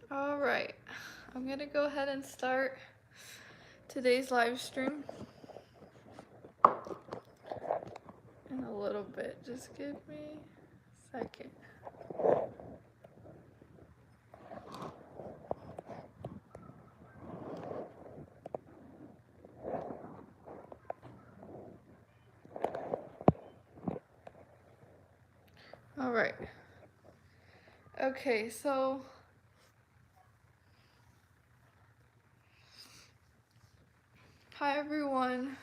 All right, I'm gonna go ahead and start today's live stream in a little bit. Just give me a second. All right. Okay, so hi everyone.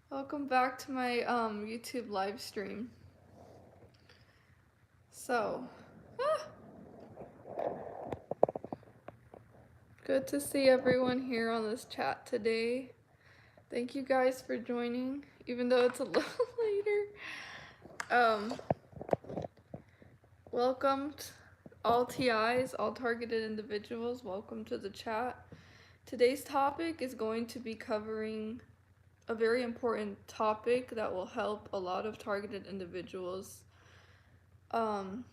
Welcome back to my YouTube live stream. So, good to see everyone here on this chat today. Thank you guys for joining, even though it's a little later. Welcome all TIs, all targeted individuals. Welcome to the chat. Today's topic is going to be covering a very important topic that will help a lot of targeted individuals who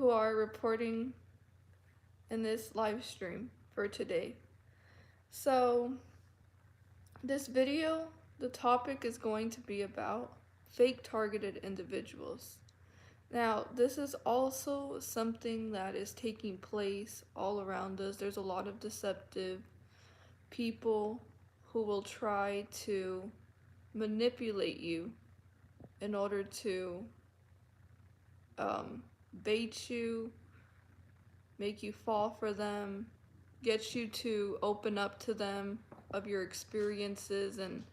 are reporting in this live stream for today. So this video, the topic is going to be about fake targeted individuals. Now, this is also something that is taking place all around us. There's a lot of deceptive people who will try to manipulate you in order to bait you, make you fall for them, get you to open up to them of your experiences, and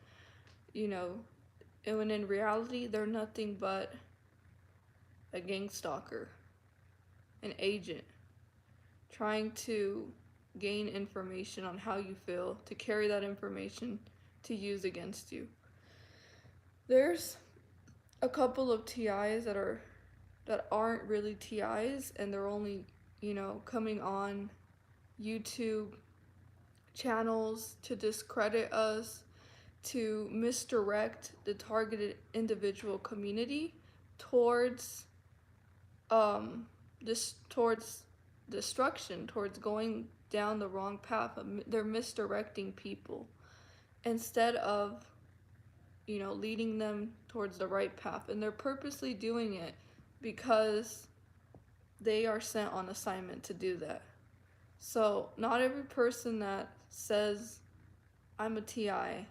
when in reality they're nothing but a gang stalker, an agent, trying to gain information on how you feel, to carry that information to use against you. There's a couple of TIs that aren't really TIs, and they're only, coming on YouTube channels to discredit us, to misdirect the targeted individual community towards towards destruction, towards going down the wrong path. They're misdirecting people instead of leading them towards the right path, and they're purposely doing it because they are sent on assignment to do that. So not every person that says I'm a TI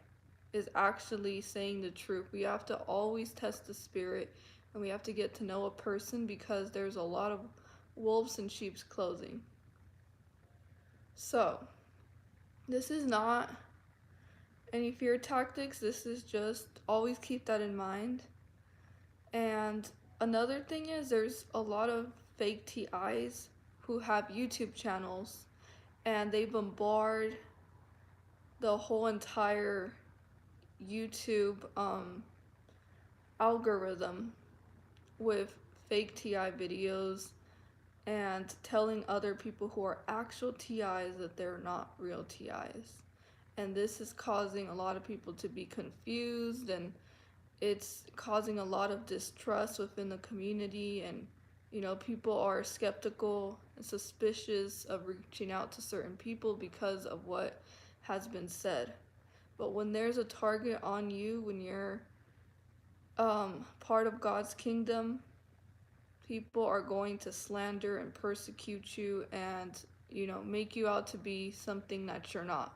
is actually saying the truth. We have to always test the spirit, and we have to get to know a person, because there's a lot of wolves in sheep's clothing. So this is not any fear tactics. This is just, always keep that in mind. And another thing is, there's a lot of fake TIs who have YouTube channels, and they bombard the whole entire YouTube algorithm with fake TI videos and telling other people who are actual TIs that they're not real TIs. And this is causing a lot of people to be confused, and it's causing a lot of distrust within the community, and people are skeptical and suspicious of reaching out to certain people because of what has been said. But when there's a target on you, when you're part of God's kingdom, people are going to slander and persecute you and make you out to be something that you're not,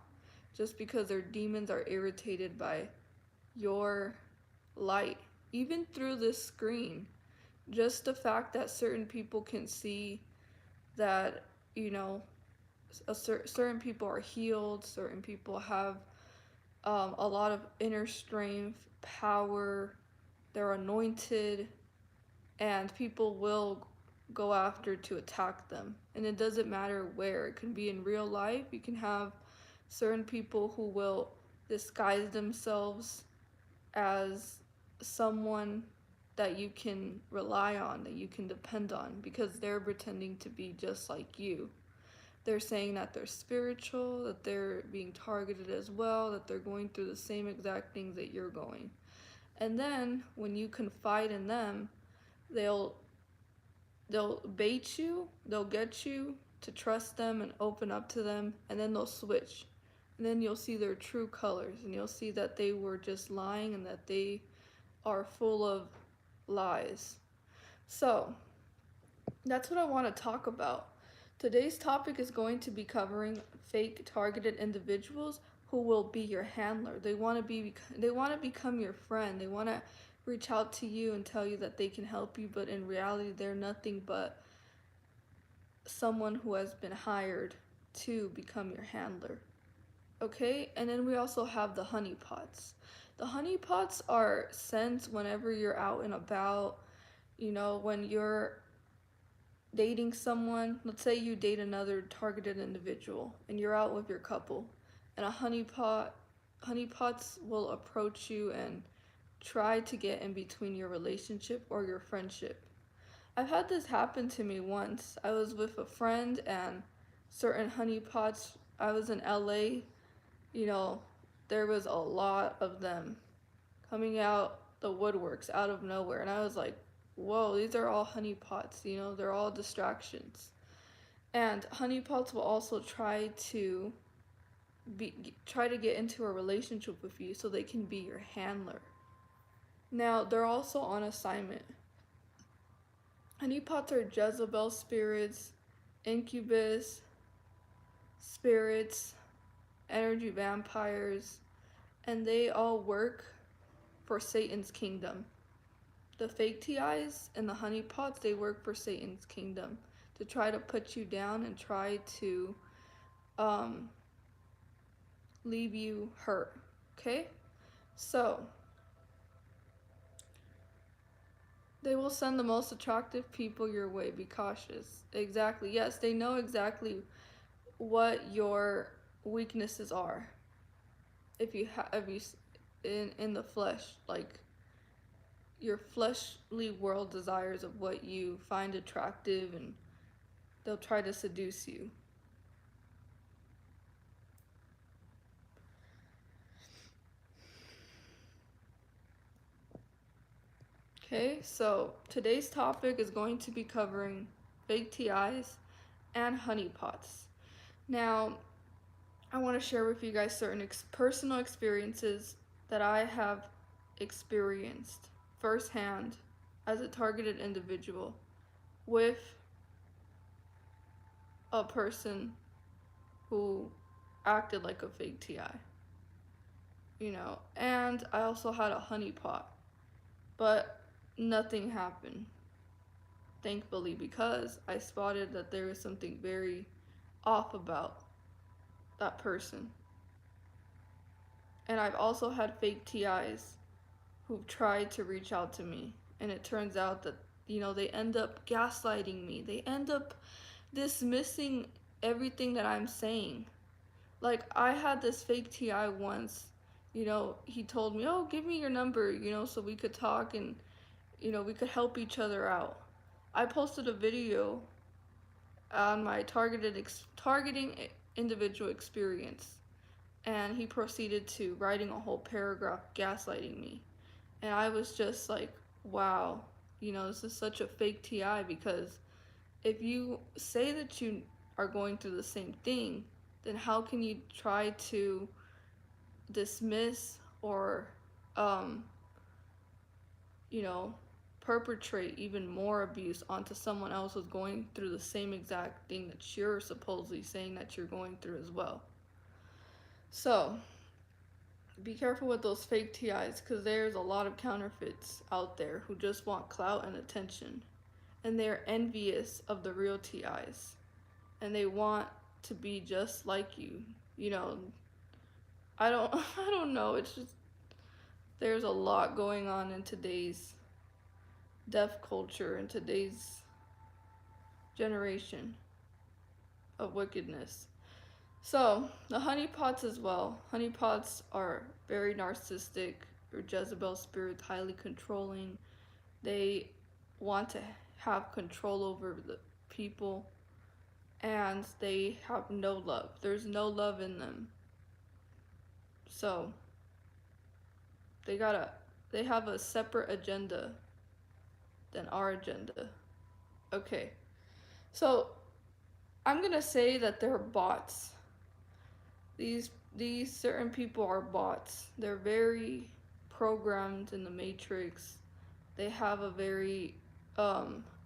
just because their demons are irritated by your light, even through this screen. Just the fact that certain people can see that certain people are healed, certain people have a lot of inner strength, power, they're anointed, and people will go after to attack them. And it doesn't matter where. It can be in real life. You can have certain people who will disguise themselves as someone that you can rely on, that you can depend on, because they're pretending to be just like you. They're saying that they're spiritual, that they're being targeted as well, that they're going through the same exact things that you're going. And then when you confide in them, they'll they'll bait you, they'll get you to trust them and open up to them, and then they'll switch. And then you'll see their true colors, and you'll see that they were just lying and that they are full of lies. So, that's what I want to talk about. Today's topic is going to be covering fake targeted individuals who will be your handler. They want to become your friend. They want to reach out to you and tell you that they can help you, but in reality they're nothing but someone who has been hired to become your handler. Okay? And then we also have the honeypots. The honeypots are sent whenever you're out and about, when you're dating someone. Let's say you date another targeted individual and you're out with your couple, and a honeypots will approach you and try to get in between your relationship or your friendship. I've had this happen to me once. I was with a friend and certain honeypots, I was in LA, you know, there was a lot of them coming out the woodworks out of nowhere. And I was like, whoa, these are all honeypots, they're all distractions. And honeypots will also try to get into a relationship with you so they can be your handler. Now, they're also on assignment. Honeypots are Jezebel spirits, incubus spirits, energy vampires, and they all work for Satan's kingdom. The fake TIs and the honeypots, they work for Satan's kingdom to try to put you down and try to um, leave you hurt. Okay? So, they will send the most attractive people your way. Be cautious. Exactly. Yes, they know exactly what your weaknesses are. If you in the flesh, like your fleshly world desires of what you find attractive, and they'll try to seduce you. Okay, so today's topic is going to be covering fake TIs and honeypots. Now, I want to share with you guys certain personal experiences that I have experienced firsthand as a targeted individual with a person who acted like a fake TI. And I also had a honeypot, but nothing happened, thankfully, because I spotted that there was something very off about that person. And I've also had fake TIs who've tried to reach out to me, and it turns out that they end up gaslighting me. They end up dismissing everything that I'm saying. Like, I had this fake TI once. He told me, oh, give me your number, so we could talk and we could help each other out. I posted a video on my targeting individual experience, and he proceeded to writing a whole paragraph gaslighting me. And I was just like, wow, this is such a fake TI, because if you say that you are going through the same thing, then how can you try to dismiss or, um, you know, perpetrate even more abuse onto someone else who's going through the same exact thing that you're supposedly saying that you're going through as well? So, be careful with those fake TIs, because there's a lot of counterfeits out there who just want clout and attention. And they're envious of the real TIs. And they want to be just like you. I don't I don't know. It's just there's a lot going on in today's deaf culture, in today's generation of wickedness. So, the honeypots as well. Honeypots are very narcissistic. They're Jezebel spirits, highly controlling. They want to have control over the people, and they have no love. There's no love in them. So, they have a separate agenda than our agenda. Okay. So I'm gonna say that they're bots. These certain people are bots. They're very programmed in the matrix. They have a very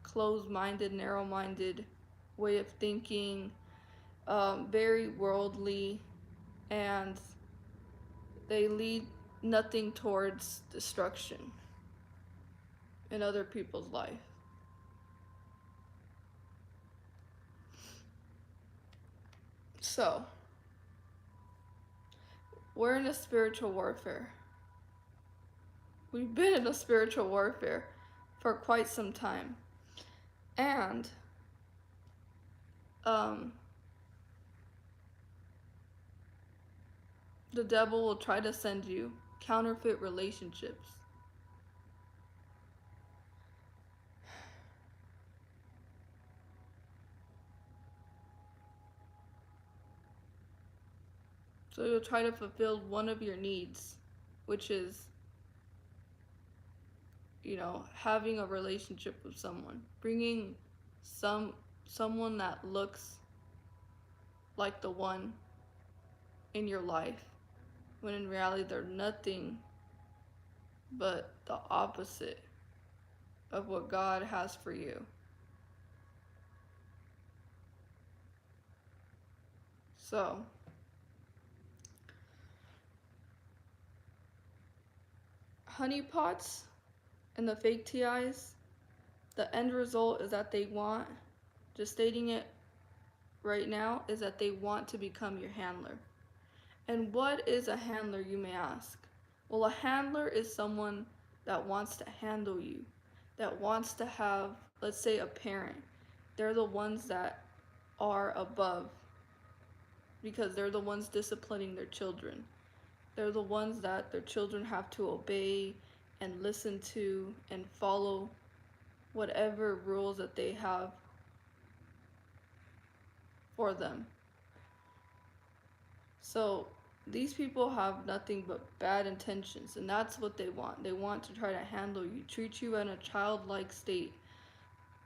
closed-minded, narrow-minded way of thinking, very worldly, and they lead nothing towards destruction in other people's life. So, we're in a spiritual warfare. We've been in a spiritual warfare for quite some time. And um, the devil will try to send you counterfeit relationships. So you'll try to fulfill one of your needs, which is, having a relationship with someone, bringing someone that looks like the one in your life, when in reality they're nothing but the opposite of what God has for you. So, HoneyPots and the fake TIs, the end result is that they want, just stating it right now, is that they want to become your handler. And what is a handler, you may ask? Well, a handler is someone that wants to handle you, that wants to have, let's say, a parent. They're the ones that are above because they're the ones disciplining their children. They're the ones that their children have to obey and listen to and follow whatever rules that they have for them. So these people have nothing but bad intentions, and that's what they want. They want to try to handle you, treat you in a childlike state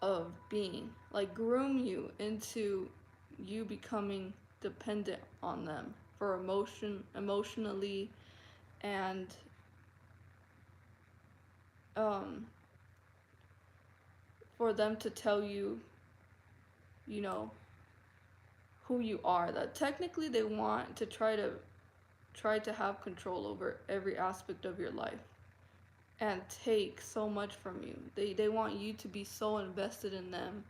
of being, like groom you into you becoming dependent on them for emotionally, and um, for them to tell you, you know, who you are. That technically they want to try to have control over every aspect of your life and take so much from you. They want you to be so invested in them.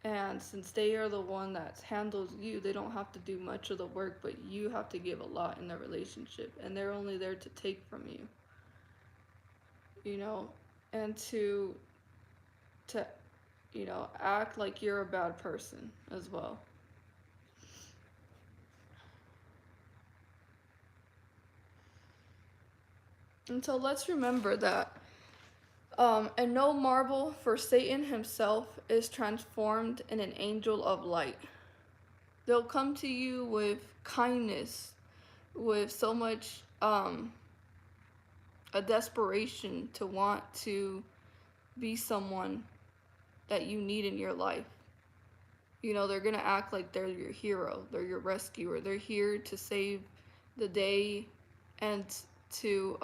And since they are the one that handles you, they don't have to do much of the work, but you have to give a lot in the relationship. And they're only there to take from you, and to act like you're a bad person as well. And so let's remember that, and no marvel, for Satan himself is transformed in an angel of light. They'll come to you with kindness, with so much a desperation to want to be someone that you need in your life. They're gonna act like they're your hero, they're your rescuer, they're here to save the day and to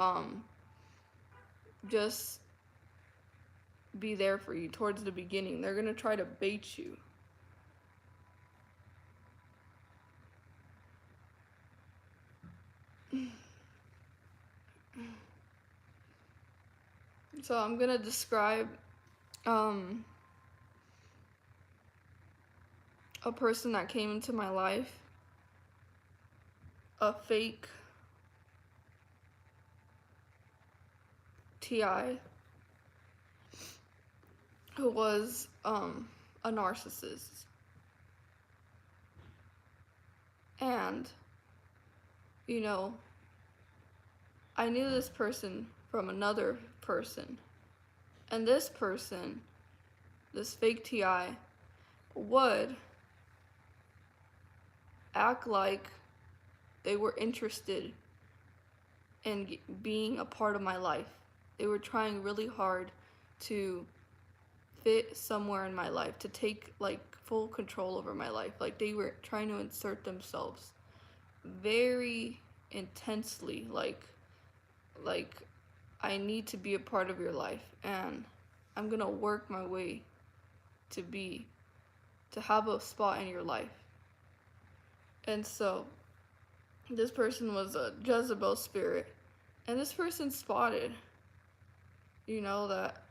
just be there for you towards the beginning. They're gonna try to bait you. So I'm gonna describe a person that came into my life, a fake TI who was a narcissist. And, I knew this person from another person. And this person, this fake TI, would act like they were interested in being a part of my life. They were trying really hard to fit somewhere in my life, to take like full control over my life. Like they were trying to insert themselves very intensely, like I need to be a part of your life, and I'm gonna work my way to be to have a spot in your life. And so this person was a Jezebel spirit, and this person spotted, that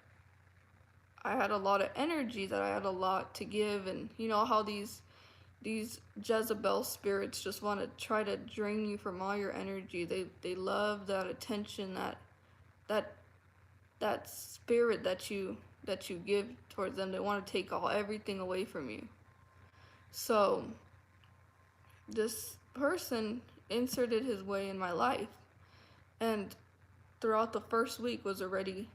I had a lot of energy, that I had a lot to give, and you know how these Jezebel spirits just want to try to drain you from all your energy. They love that attention, that that spirit that you give towards them. They want to take everything away from you. So this person inserted his way in my life, and throughout the first week was already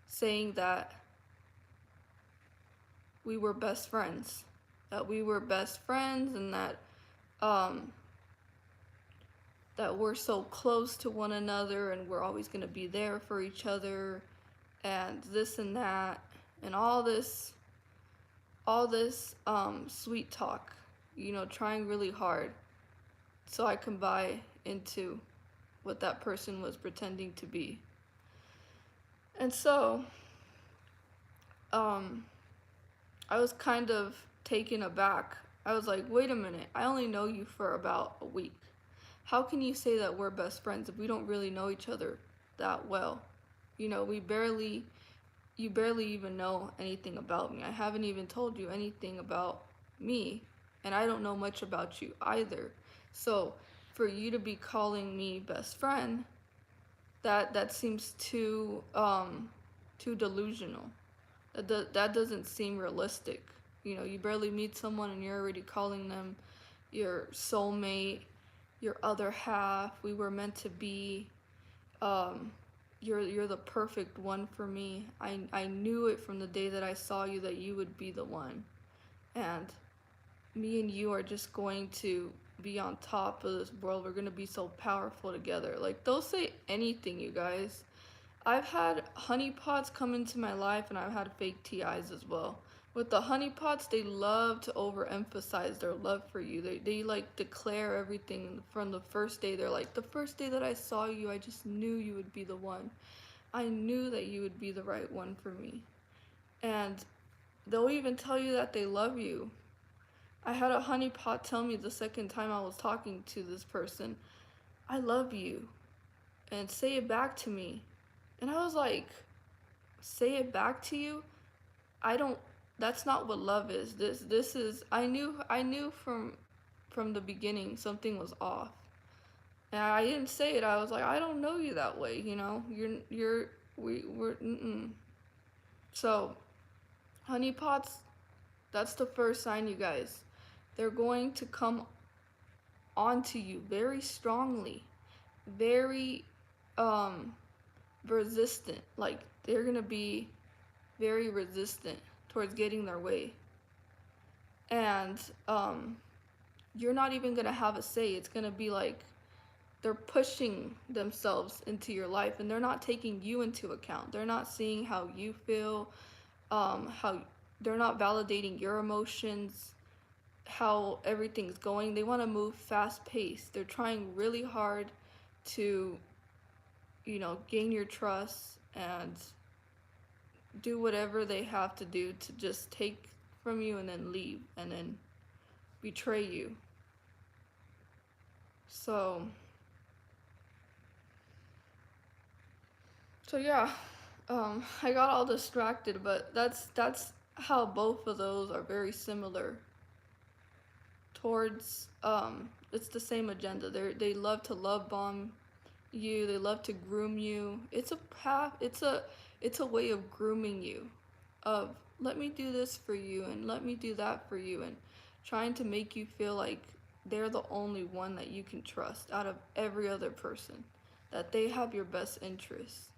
saying that we were best friends, and um, that we're so close to one another, and we're always going to be there for each other, and this and that, and all this sweet talk, trying really hard so I can buy into what that person was pretending to be. And so um, I was kind of taken aback. I was like, wait a minute, I only know you for about a week. How can you say that we're best friends if we don't really know each other that well? You barely even know anything about me. I haven't even told you anything about me, and I don't know much about you either. So for you to be calling me best friend, that seems too delusional. That doesn't seem realistic. You barely meet someone and you're already calling them your soulmate, your other half. We were meant to be. Um, you're the perfect one for me. I knew it from the day that I saw you that you would be the one, and me and you are just going to be on top of this world. We're gonna be so powerful together. Like, they'll say anything, you guys. I've had honeypots come into my life, and I've had fake TIs as well. With the honeypots, they love to overemphasize their love for you. They like declare everything from the first day. They're like, the first day that I saw you, I just knew you would be the one. I knew that you would be the right one for me. And they'll even tell you that they love you. I had a honeypot tell me the second time I was talking to this person, I love you, and say it back to me. And I was like, say it back to you? I don't That's not what love is. This is I knew from the beginning something was off. And I didn't say it. I was like, I don't know you that way, we're mm-mm. So, honeypots, that's the first sign, you guys. They're going to come onto you very strongly, very um resistant. Like, they're going to be very resistant towards getting their way. And you're not even going to have a say. It's going to be like they're pushing themselves into your life, and they're not taking you into account. They're not seeing how you feel, how they're not validating your emotions, how everything's going. They want to move fast paced. They're trying really hard to, gain your trust and do whatever they have to do to just take from you and then leave and then betray you. So yeah, I got all distracted, but that's how both of those are very similar towards it's the same agenda. They love to love bomb you. They love to groom you. It's a path. It's a way of grooming you, of let me do this for you and let me do that for you, and trying to make you feel like they're the only one that you can trust out of every other person, that they have your best interests.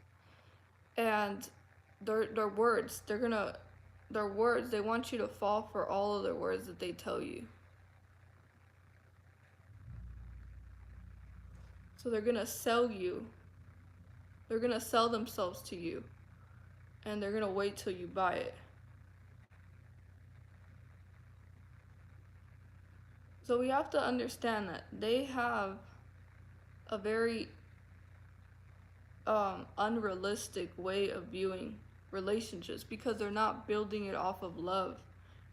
And their words, their words, they want you to fall for all of their words that they tell you. So they're gonna sell you. They're gonna sell themselves to you, and they're gonna wait till you buy it. So we have to understand that they have a very unrealistic way of viewing relationships because they're not building it off of love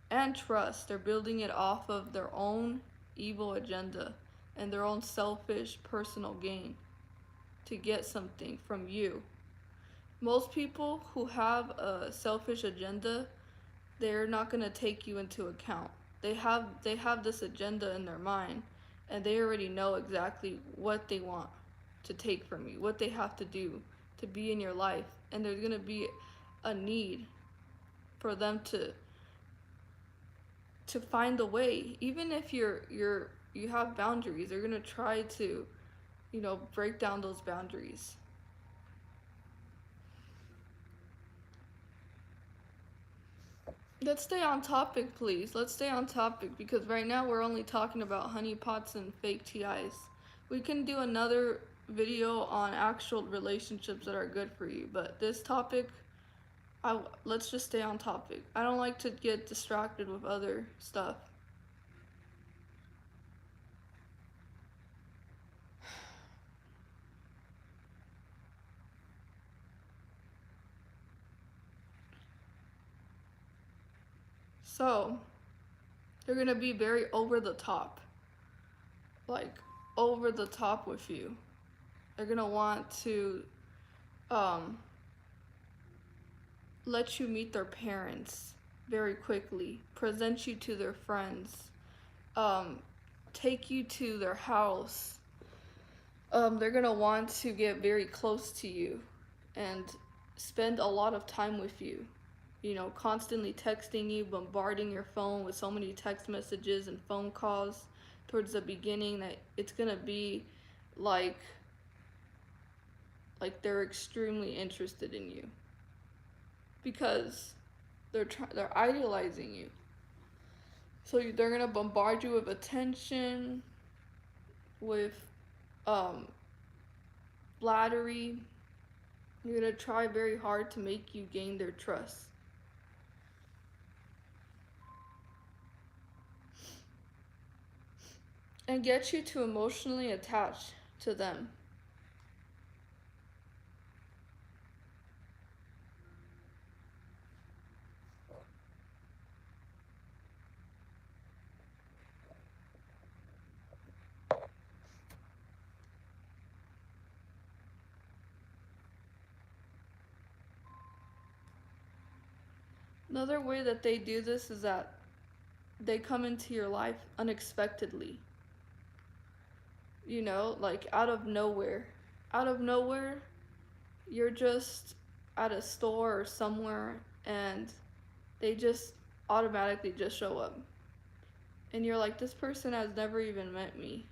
and trust. They're building it off of their own evil agenda and their own selfish personal gain to get something from you. Most people who have a selfish agenda, they're not going to take you into account. They have this agenda in their mind, and they already know exactly what they want to take from you, what they have to do to be in your life, and there's going to be a need for them to find a way. Even if you have boundaries, they're going to try to, break down those boundaries. Let's stay on topic, please. Let's stay on topic because right now we're only talking about honeypots and fake TIs. We can do another video on actual relationships that are good for you, but this topic, let's just stay on topic. I don't like to get distracted with other stuff. So, they're gonna be very over the top. Like, over the top with you. They're gonna want to um, let you meet their parents very quickly, present you to their friends, um, take you to their house. They're gonna want to get very close to you and spend a lot of time with you. Constantly texting you, bombarding your phone with so many text messages and phone calls towards the beginning that it's gonna be like they're extremely interested in you because they're idolizing you. So they're gonna bombard you with attention, with um, flattery. You're gonna try very hard to make you gain their trust. And get you to emotionally attach to them. Another way that they do this is that they come into your life unexpectedly. Like out of nowhere. Out of nowhere, you're just at a store or somewhere and they just automatically just show up. And you're like, this person has never even met me.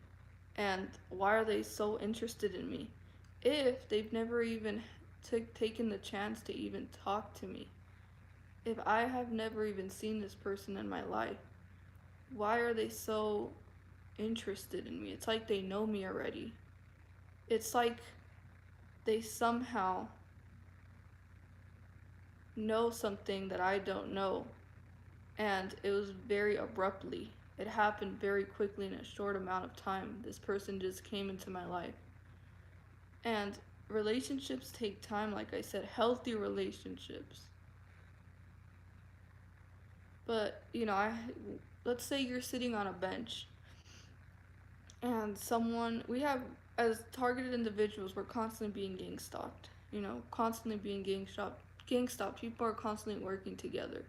And why are they so interested in me? If they've never even taken the chance to even talk to me. If I have never even seen this person in my life, why are they so interested in me? It's like they know me already. It's like they somehow know something that I don't know. And it was very abruptly. It happened very quickly in a short amount of time. This person just came into my life. And relationships take time, like I said, healthy relationships. But, let's say you're sitting on a bench and we have, as targeted individuals, we're constantly being gang stalked, constantly being gang stalked. People are constantly working together.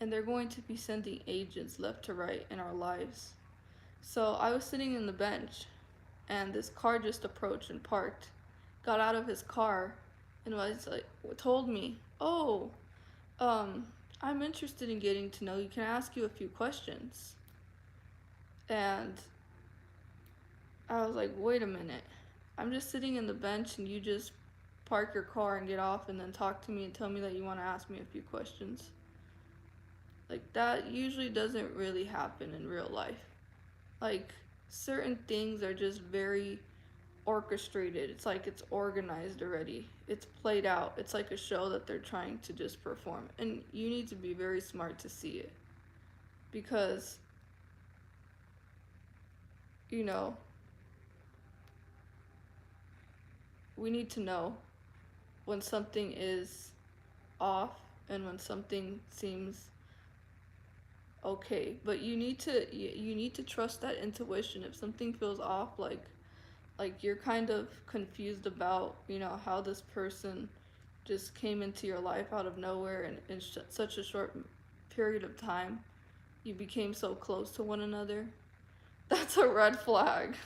And they're going to be sending agents left to right in our lives. So I was sitting in the bench and this car just approached and parked, got out of his car and was like, told me, oh, I'm interested in getting to know you. Can I ask you a few questions? And I was like, wait a minute. I'm just sitting in the bench and you just park your car and get off and then talk to me and tell me that you want to ask me a few questions. Like, that usually doesn't really happen in real life. Like, certain things are just very orchestrated. It's like it's organized already. It's played out. It's like a show that they're trying to just perform. And you need to be very smart to see it. Because you know, we need to know when something is off and when something seems okay. But you need to trust that intuition. If something feels off, like you're kind of confused about, how this person just came into your life out of nowhere and in such a short period of time, you became so close to one another. That's a red flag.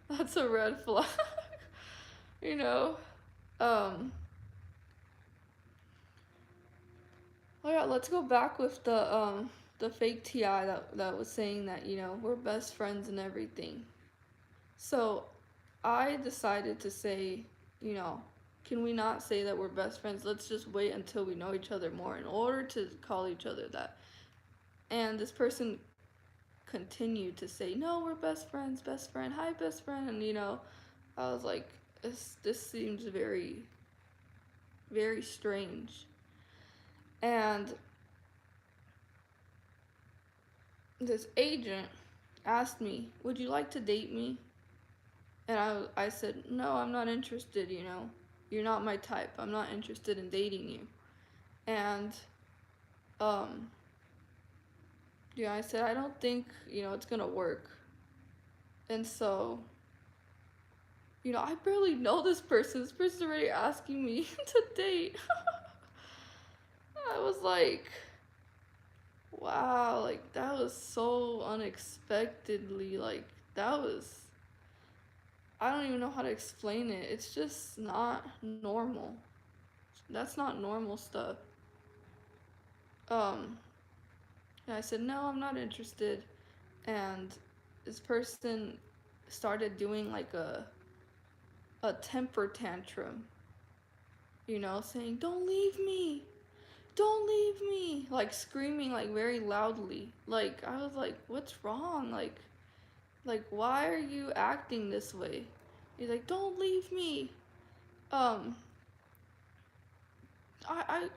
That's a red flag. you know. Um. Oh yeah, let's go back with the fake Ti that was saying that we're best friends and everything. So I decided to say, you know, can we not say that we're best friends? Let's just wait until we know each other more in order to call each other that. And this person continued to say, no, we're best friends, best friend, hi, best friend. And, I was like, this seems very, very strange. And this agent asked me, would you like to date me? And I said, no, I'm not interested, You're not my type. I'm not interested in dating you. And um I said I don't think it's gonna work. And so I barely know this person's already asking me to date. I was like, wow, like that was so unexpectedly, like that was, I don't even know how to explain it. It's just not normal. That's not normal stuff. um and I said no, I'm not interested. And this person started doing like a temper tantrum, saying, don't leave me, don't leave me, like screaming like very loudly. Like I was like, what's wrong? Like why are you acting this way? He's like, don't leave me. Um, I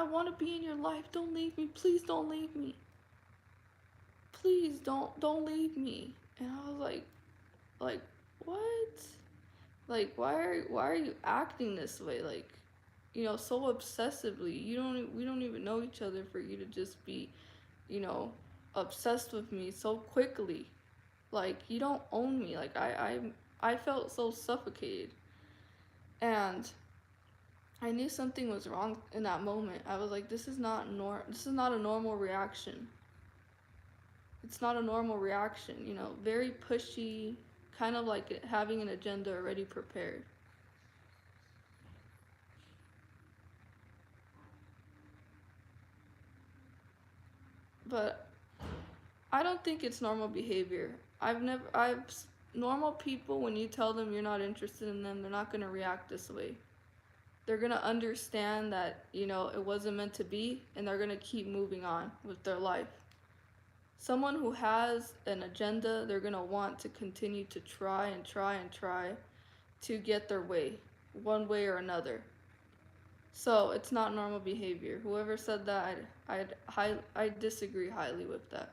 want to be in your life. Don't leave me. Please don't leave me. Please don't leave me. And I was like, what? Like why are you acting this way? Like, so obsessively. We don't even know each other for you to just be, you know, obsessed with me so quickly. Like you don't own me. Like I felt so suffocated. And I knew something was wrong in that moment. I was like, this is not a normal reaction. It's not a normal reaction, very pushy, kind of like having an agenda already prepared. But I don't think it's normal behavior. I've normal people, when you tell them you're not interested in them, they're not going to react this way. They're going to understand that, it wasn't meant to be, and they're going to keep moving on with their life. Someone who has an agenda, they're going to want to continue to try and try and try to get their way, one way or another. So it's not normal behavior. Whoever said that, I disagree highly with that.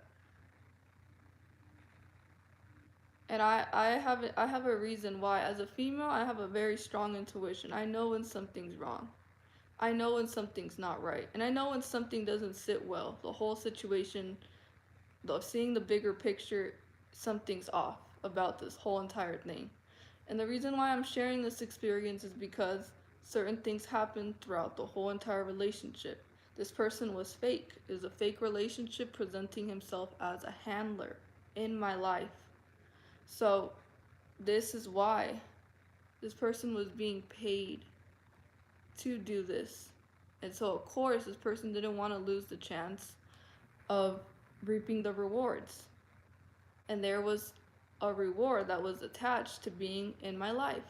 And I have a reason why. As a female, I have a very strong intuition. I know when something's wrong. I know when something's not right. And I know when something doesn't sit well. The whole situation, seeing the bigger picture, something's off about this whole entire thing. And the reason why I'm sharing this experience is because certain things happened throughout the whole entire relationship. This person was fake. It was a fake relationship presenting himself as a handler in my life. So this is why this person was being paid to do this. And so, of course, this person didn't want to lose the chance of reaping the rewards. And there was a reward that was attached to being in my life.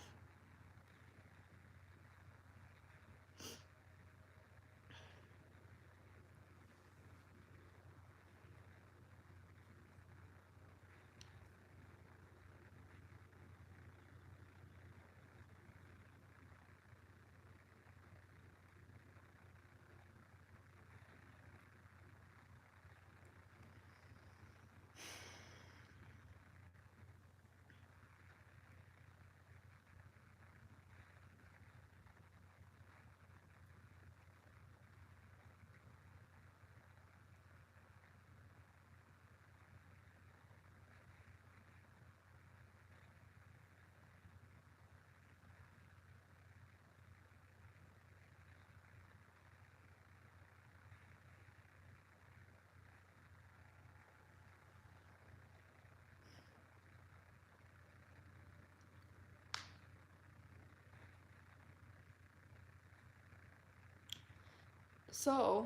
So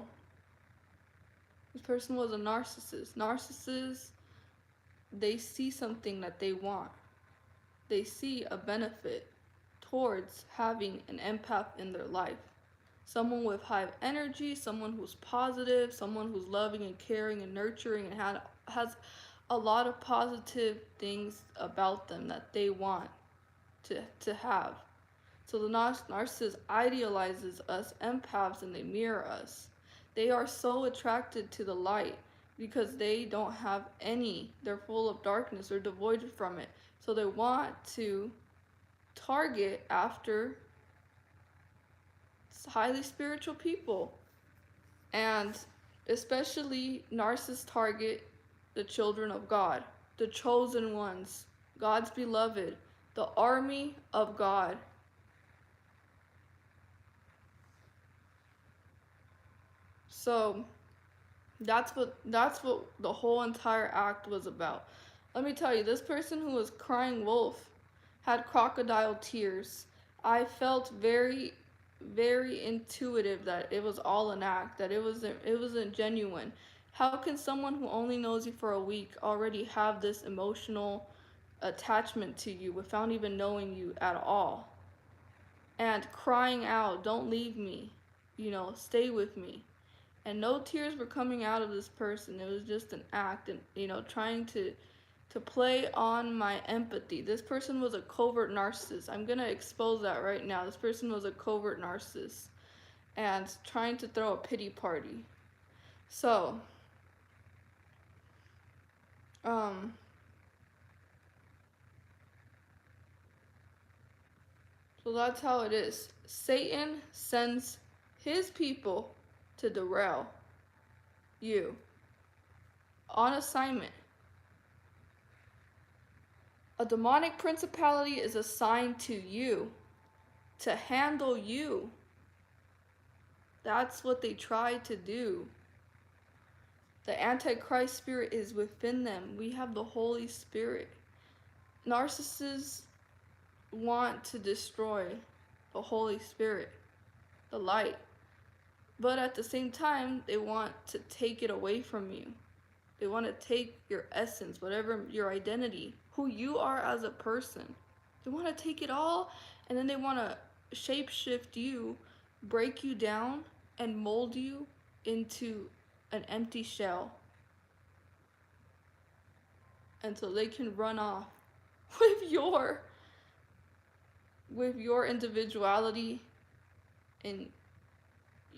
this person was a narcissist. Narcissists, they see something that they want. They see a benefit towards having an empath in their life. Someone with high energy, someone who's positive, someone who's loving and caring and nurturing and has a lot of positive things about them that they want to have. So the narcissist idealizes us empaths and they mirror us. They are so attracted to the light because they don't have any, they're full of darkness, they're devoid from it. So they want to target after highly spiritual people. And especially narcissists target the children of God, the chosen ones, God's beloved, the army of God. So that's what the whole entire act was about. Let me tell you, this person who was crying wolf had crocodile tears. I felt very, very intuitive that it was all an act, that it wasn't genuine. How can someone who only knows you for a week already have this emotional attachment to you without even knowing you at all? And crying out, "Don't leave me, stay with me." And no tears were coming out of this person. It was just an act, and trying to play on my empathy. This person was a covert narcissist. I'm gonna expose that right now. This person was a covert narcissist and trying to throw a pity party. So um so that's how it is. Satan sends his people to derail you on assignment. A demonic principality is assigned to you to handle you. That's what they try to do. The Antichrist spirit is within them. We have the Holy Spirit. Narcissists want to destroy the Holy Spirit, the light. But at the same time, they want to take it away from you. They want to take your essence, whatever your identity, who you are as a person. They want to take it all, and then they want to shapeshift you, break you down, and mold you into an empty shell. And so they can run off with your individuality and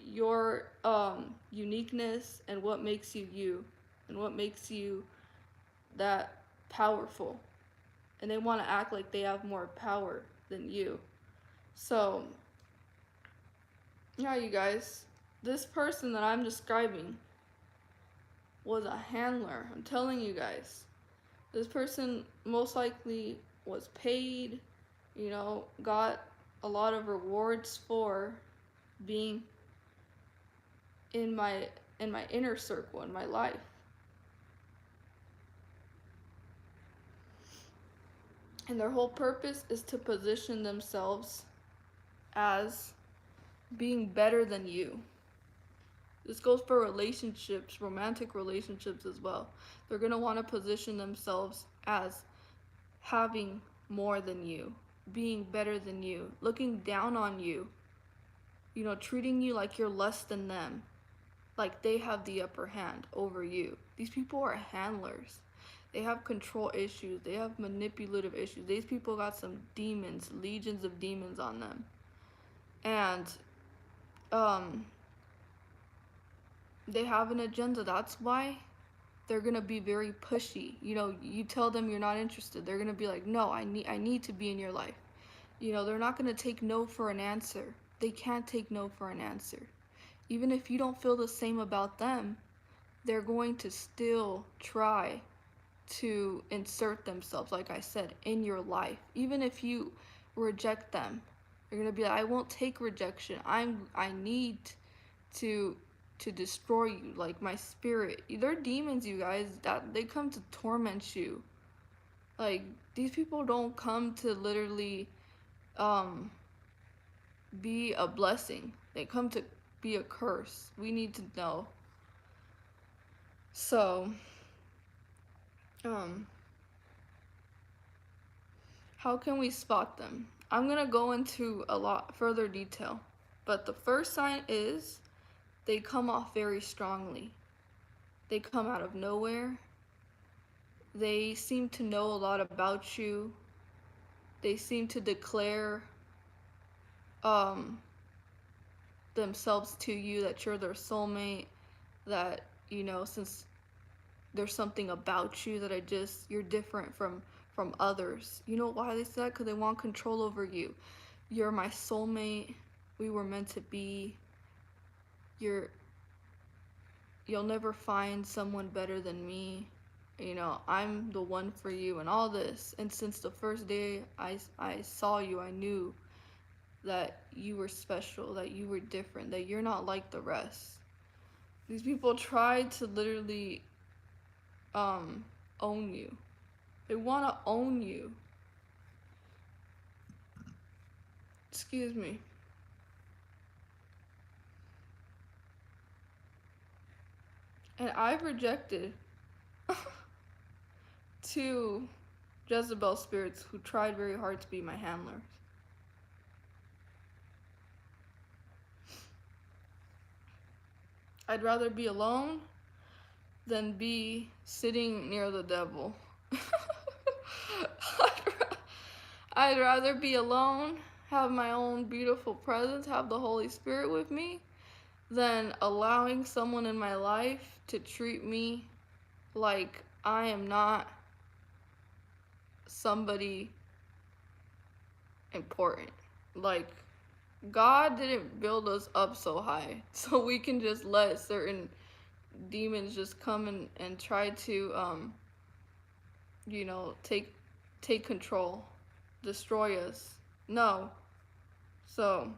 your uniqueness and what makes you you and what makes you that powerful. And they want to act like they have more power than you. So yeah, you guys, this person that I'm describing was a handler. I'm telling you guys, this person most likely was paid, got a lot of rewards for being in my inner circle, in my life. And their whole purpose is to position themselves as being better than you. This goes for relationships, romantic relationships as well. They're going to want to position themselves as having more than you, being better than you, looking down on you, treating you like you're less than them, like they have the upper hand over you. These people are handlers. They have control issues. They have manipulative issues. These people got some demons, legions of demons on them. And they have an agenda. That's why they're gonna be very pushy. You tell them you're not interested, they're gonna be like, no, I need to be in your life. They're not gonna take no for an answer. They can't take no for an answer. Even if you don't feel the same about them, they're going to still try to insert themselves, like I said, in your life. Even if you reject them, they're gonna be like, I won't take rejection. I need to destroy you, like my spirit. They're demons, you guys, that they come to torment you. Like, these people don't come to literally be a blessing. They come to be a curse. We need to know. So, um, how can we spot them? I'm gonna go into a lot further detail, but the first sign is they come off very strongly. They come out of nowhere. They seem to know a lot about you. They seem to declare um, themselves to you that you're their soulmate, that, since there's something about you that you're different from others. You know why they say that? Because they want control over you. You're my soulmate. We were meant to be. You're you'll never find someone better than me. I'm the one for you and all this. And since the first day I saw you, I knew that you were special, that you were different, that you're not like the rest. These people try to literally own you. They want to own you. Excuse me. And I've rejected two Jezebel spirits who tried very hard to be my handlers. I'd rather be alone than be sitting near the devil. I'd rather be alone, have my own beautiful presence, have the Holy Spirit with me, than allowing someone in my life to treat me like I am not somebody important. Like, God didn't build us up so high so we can just let certain demons just come and try to take control, destroy us. No. So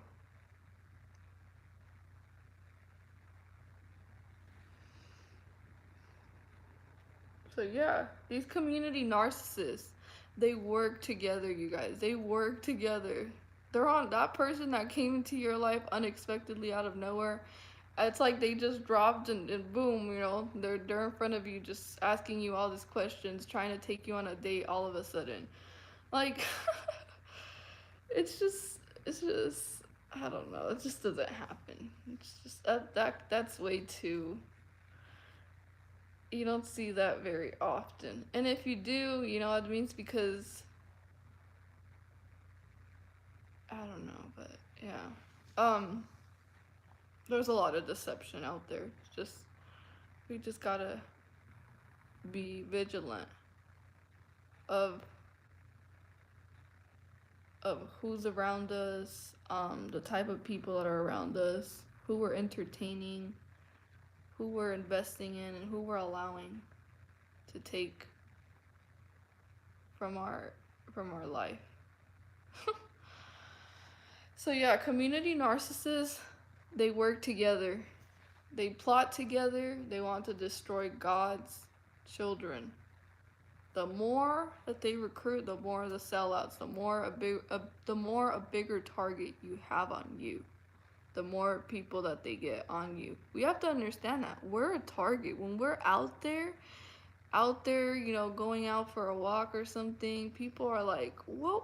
yeah, these community narcissists, they work together, you guys. They work together. They're on that person that came into your life unexpectedly out of nowhere. It's like they just dropped and boom, they're in front of you just asking you all these questions, trying to take you on a date all of a sudden. Like it's just I don't know, it just doesn't happen. It's just that's way too, you don't see that very often. And if you do, it means because I don't know, but yeah. There's a lot of deception out there. We just gotta be vigilant of who's around us, the type of people that are around us, who we're entertaining, who we're investing in, and who we're allowing to take from our life. So yeah, community narcissists, they work together. They plot together. They want to destroy God's children. The more that they recruit, the more the sellouts, the more a bigger target you have on you, the more people that they get on you. We have to understand that we're a target when we're out there, going out for a walk or something. People are like, "Whoa,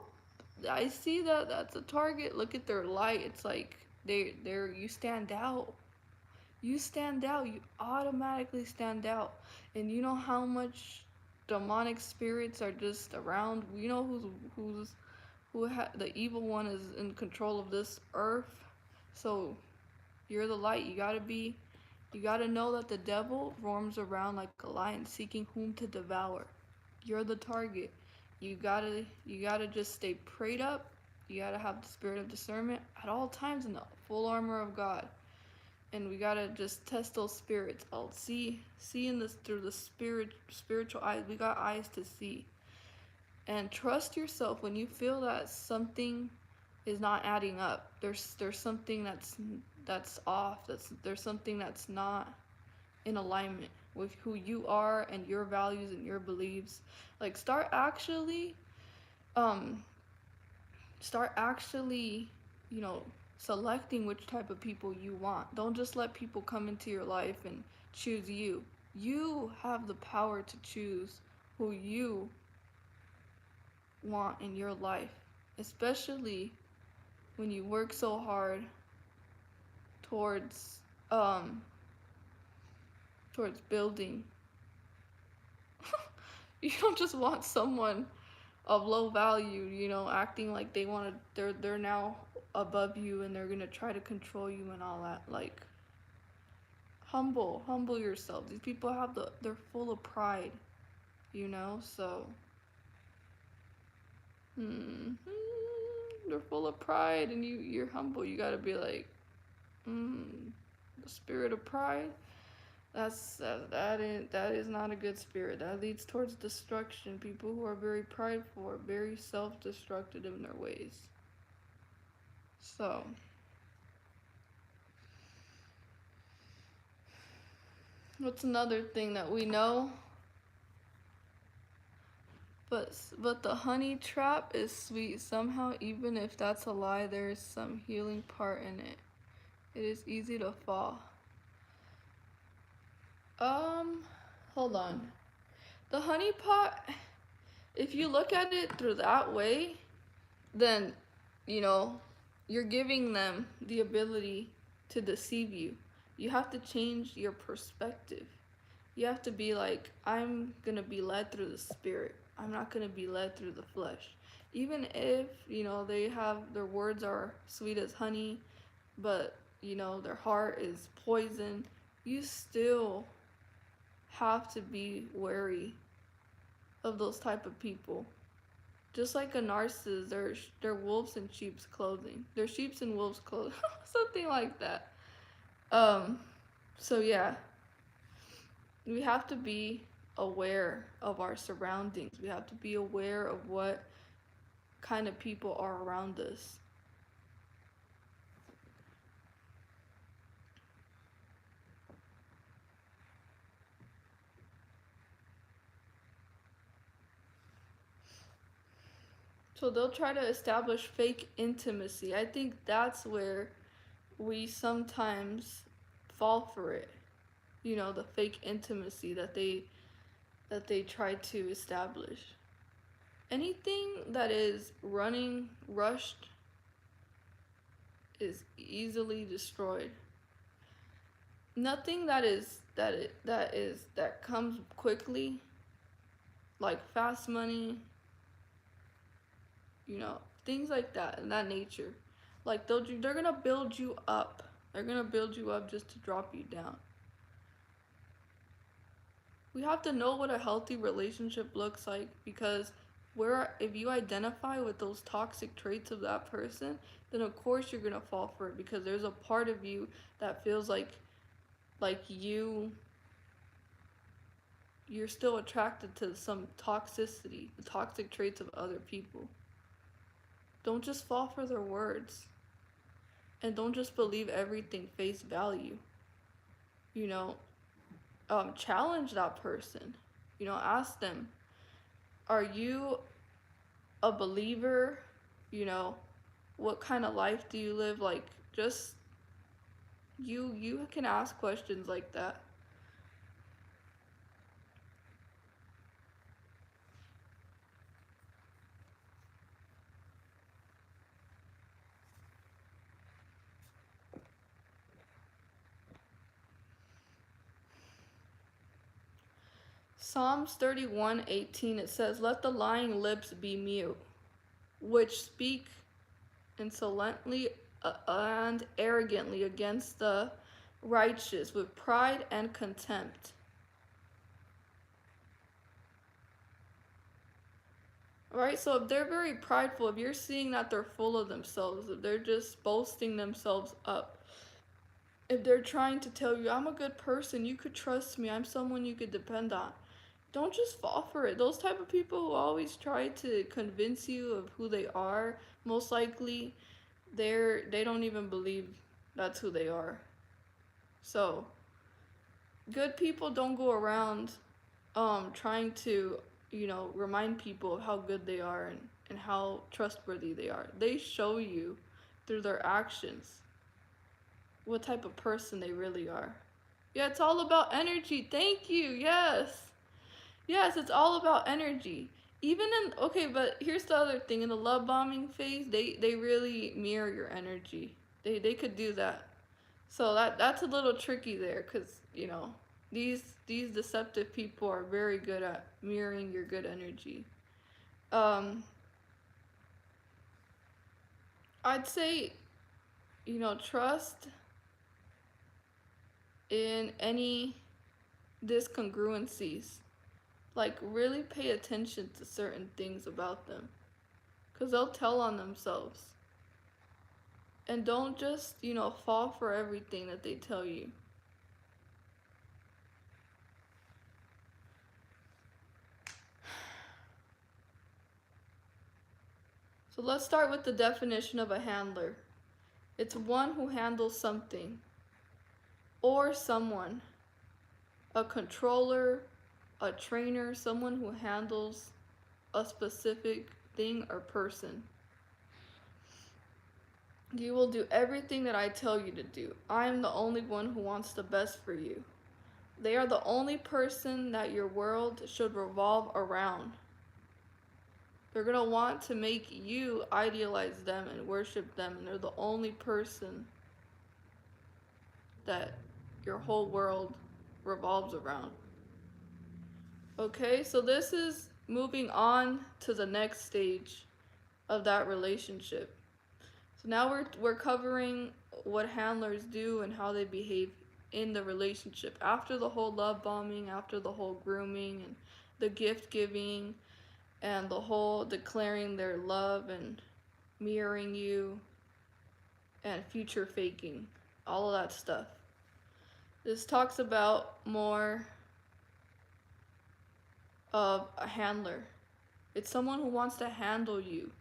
I see that. That's a target. Look at their light." It's like you stand out. You stand out. You automatically stand out. And you know how much demonic spirits are just around. You know the evil one is in control of this earth. So you're the light. You gotta know that the devil roams around like a lion seeking whom to devour. You're the target. You gotta just stay prayed up. You gotta have the spirit of discernment at all times in the full armor of God. And we gotta just test those spirits. I'll see in this through the spiritual eyes. We got eyes to see. And trust yourself when you feel that something is not adding up. There's something that's off. There's something that's not in alignment with who you are and your values and your beliefs. Like start actually, you know, selecting which type of people you want. Don't just let people come into your life and choose you. You have the power to choose who you want in your life, especially when you work so hard towards um towards building. You don't just want someone of low value, acting like they're now above you and they're gonna try to control you and all that. Like, humble yourself. These people they're full of pride, so hmm they're full of pride, and you're humble. You gotta be like, the spirit of pride. That is not a good spirit. That leads towards destruction. People who are very prideful are very self-destructive in their ways. So, what's another thing that we know? But the honey trap is sweet somehow. Even if that's a lie, there is some healing part in it. It is easy to fall. Um, Hold on. The honey pot, if you look at it through that way, then, you know, you're giving them the ability to deceive you. You have to change your perspective. You have to be like, I'm gonna be led through the spirit. I'm not gonna be led through the flesh. Even if, they have their words are sweet as honey, but, their heart is poison, you still have to be wary of those type of people. Just like a narcissist, they're wolves in sheep's clothing. They're sheep's in wolves' clothing, something like that. Um, so yeah, we have to be aware of our surroundings. We have to be aware of what kind of people are around us. So they'll try to establish fake intimacy. I think that's where we sometimes fall for it. The fake intimacy that they try to establish. Anything that is rushed is easily destroyed. Nothing that comes quickly, like fast money, things like that in that nature. Like they're gonna build you up. They're gonna build you up just to drop you down. We have to know what a healthy relationship looks like, because if you identify with those toxic traits of that person, then of course you're gonna fall for it, because there's a part of you that feels like you're still attracted to some toxicity, the toxic traits of other people. Don't just fall for their words, and don't just believe everything face value. You know, Challenge that person. Ask them, are you a believer? What kind of life do you live? Like, just you can ask questions like that. Psalms 31:18, it says, "Let the lying lips be mute, which speak insolently and arrogantly against the righteous with pride and contempt." Right? So if they're very prideful, if you're seeing that they're full of themselves, if they're just boasting themselves up, if they're trying to tell you, I'm a good person, you could trust me, I'm someone you could depend on, don't just fall for it. Those type of people who always try to convince you of who they are, most likely they don't even believe that's who they are. So good people don't go around trying to, remind people of how good they are, and how trustworthy they are. They show you through their actions, what type of person they really are. Yeah, it's all about energy. Thank you. Yes. Yes, it's all about energy. Even in, okay, but here's the other thing. In the love bombing phase, they really mirror your energy. They could do that. So that's a little tricky there, cuz, these deceptive people are very good at mirroring your good energy. Um I'd say, trust in any discongruencies. Like, really pay attention to certain things about them, because they'll tell on themselves. And don't just, fall for everything that they tell you. So let's start with the definition of a handler. It's one who handles something or someone, a controller, a trainer, someone who handles a specific thing or person. You will do everything that I tell you to do. I am the only one who wants the best for you. They are the only person that your world should revolve around. They're going to want to make you idealize them and worship them, and they're the only person that your whole world revolves around. Okay, so this is moving on to the next stage of that relationship. So now we're covering what handlers do and how they behave in the relationship after the whole love bombing, after the whole grooming and the gift giving and the whole declaring their love and mirroring you and future faking, all of that stuff. This talks about more of a handler. It's someone who wants to handle you.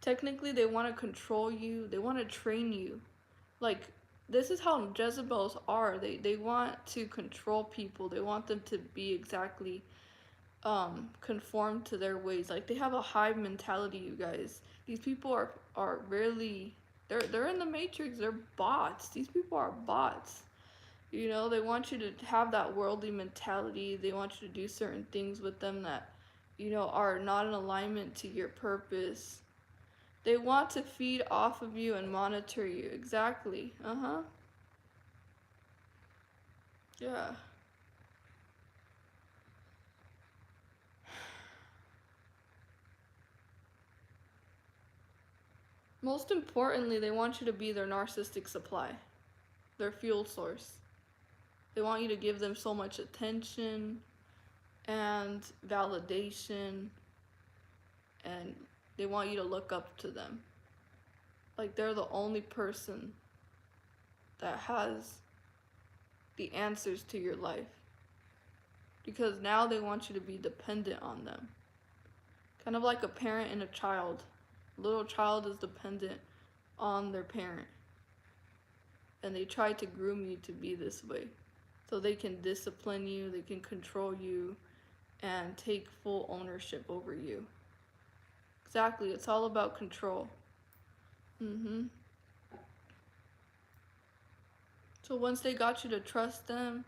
Technically, they want to control you, they want to train you. Like, this is how Jezebels are. They want to control people, they want them to be exactly conform to their ways. Like, they have a hive mentality, you guys. These people are really, they're in the matrix. They're bots. These people are bots. They want you to have that worldly mentality. They want you to do certain things with them that, are not in alignment to your purpose. They want to feed off of you and monitor you. Exactly. Uh-huh. Yeah. Most importantly, they want you to be their narcissistic supply, their fuel source. They want you to give them so much attention and validation, and they want you to look up to them. Like, they're the only person that has the answers to your life. Because now they want you to be dependent on them. Kind of like a parent and a child. A little child is dependent on their parent. And they try to groom you to be this way. So they can discipline you, they can control you, and take full ownership over you. Exactly, it's all about control. So once they got you to trust them,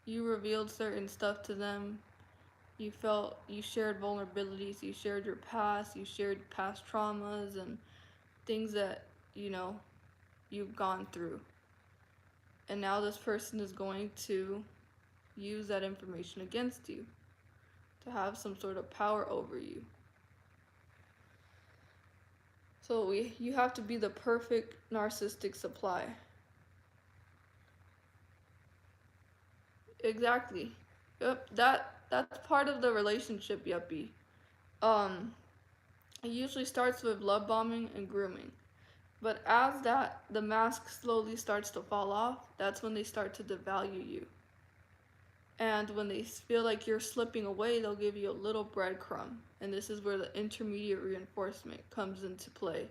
you revealed certain stuff to them. You shared vulnerabilities, you shared your past, you shared past traumas and things that, you've gone through. And now this person is going to use that information against you to have some sort of power over you. So you have to be the perfect narcissistic supply. Exactly. Yep, that's part of the relationship, yuppie. It usually starts with love bombing and grooming. But as the mask slowly starts to fall off, that's when they start to devalue you. And when they feel like you're slipping away, they'll give you a little breadcrumb. And this is where the intermediate reinforcement comes into play.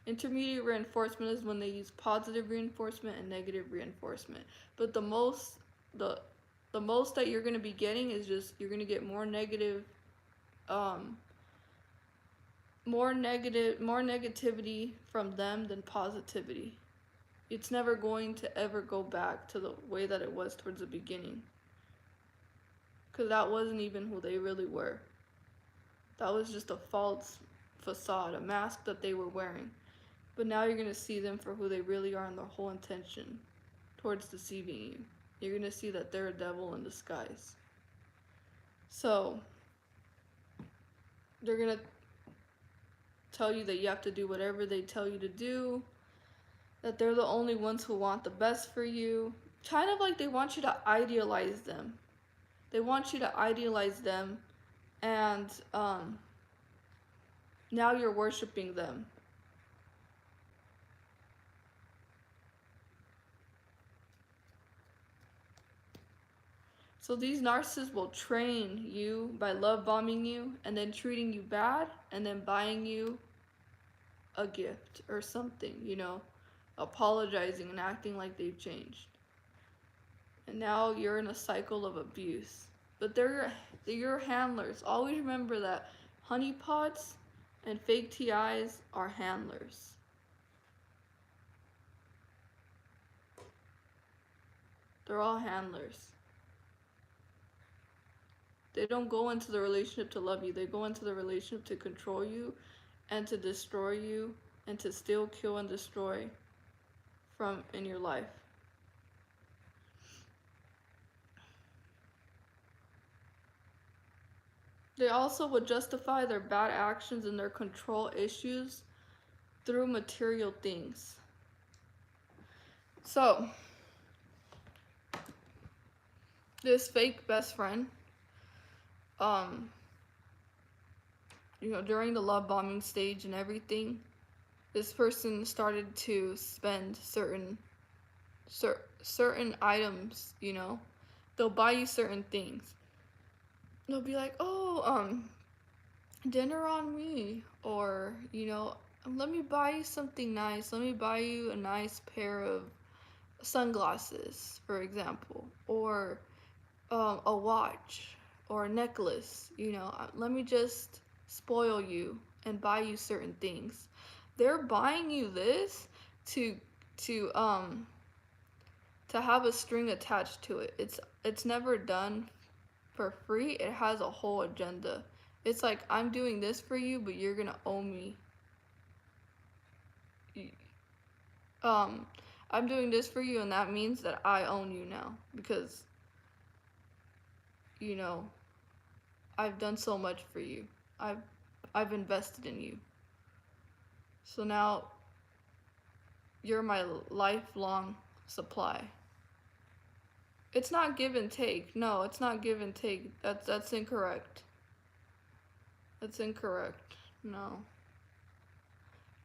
Intermediate reinforcement is when they use positive reinforcement and negative reinforcement. But the most that you're going to be getting is just, you're going to get more negative more negativity from them than positivity. It's never going to ever go back to the way that it was towards the beginning. Because that wasn't even who they really were. That was just a false facade, a mask that they were wearing. But now you're going to see them for who they really are and their whole intention towards deceiving you. You're going to see that they're a devil in disguise. So, they're going to tell you that you have to do whatever they tell you to do, that they're the only ones who want the best for you. Kind of like they want you to idealize them. They want you to idealize them, and now you're worshiping them. So these narcissists will train you by love bombing you and then treating you bad and then buying you a gift or something, apologizing and acting like they've changed. And now you're in a cycle of abuse. But they're your handlers. Always remember that HoneyPots and fake TIs are handlers. They're all handlers. They don't go into the relationship to love you. They go into the relationship to control you and to destroy you and to steal, kill, and destroy from in your life. They also would justify their bad actions and their control issues through material things. So, this fake best friend, during the love bombing stage and everything, this person started to spend certain items, they'll buy you certain things. They'll be like, oh, dinner on me, or, let me buy you something nice. Let me buy you a nice pair of sunglasses, for example, or a watch or a necklace. Let me just spoil you and buy you certain things. They're buying you this to have a string attached to it. It's never done for free. It has a whole agenda. It's like, I'm doing this for you, but you're gonna owe me. I'm doing this for you, and that means that I own you now, because I've done so much for you. I've invested in you. So now you're my lifelong supply. It's not give and take. No, it's not give and take. That's incorrect. That's incorrect. No.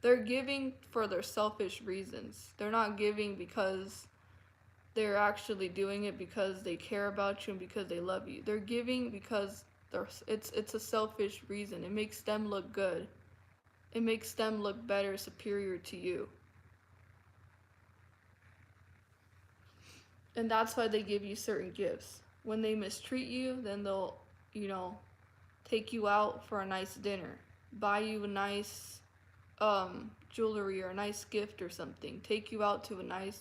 They're giving for their selfish reasons. They're not giving because they're actually doing it because they care about you and because they love you. They're giving because it's a selfish reason. It makes them look good. It makes them look better, superior to you. And that's why they give you certain gifts. When they mistreat you, then they'll, take you out for a nice dinner, buy you a nice jewelry or a nice gift or something, take you out to a nice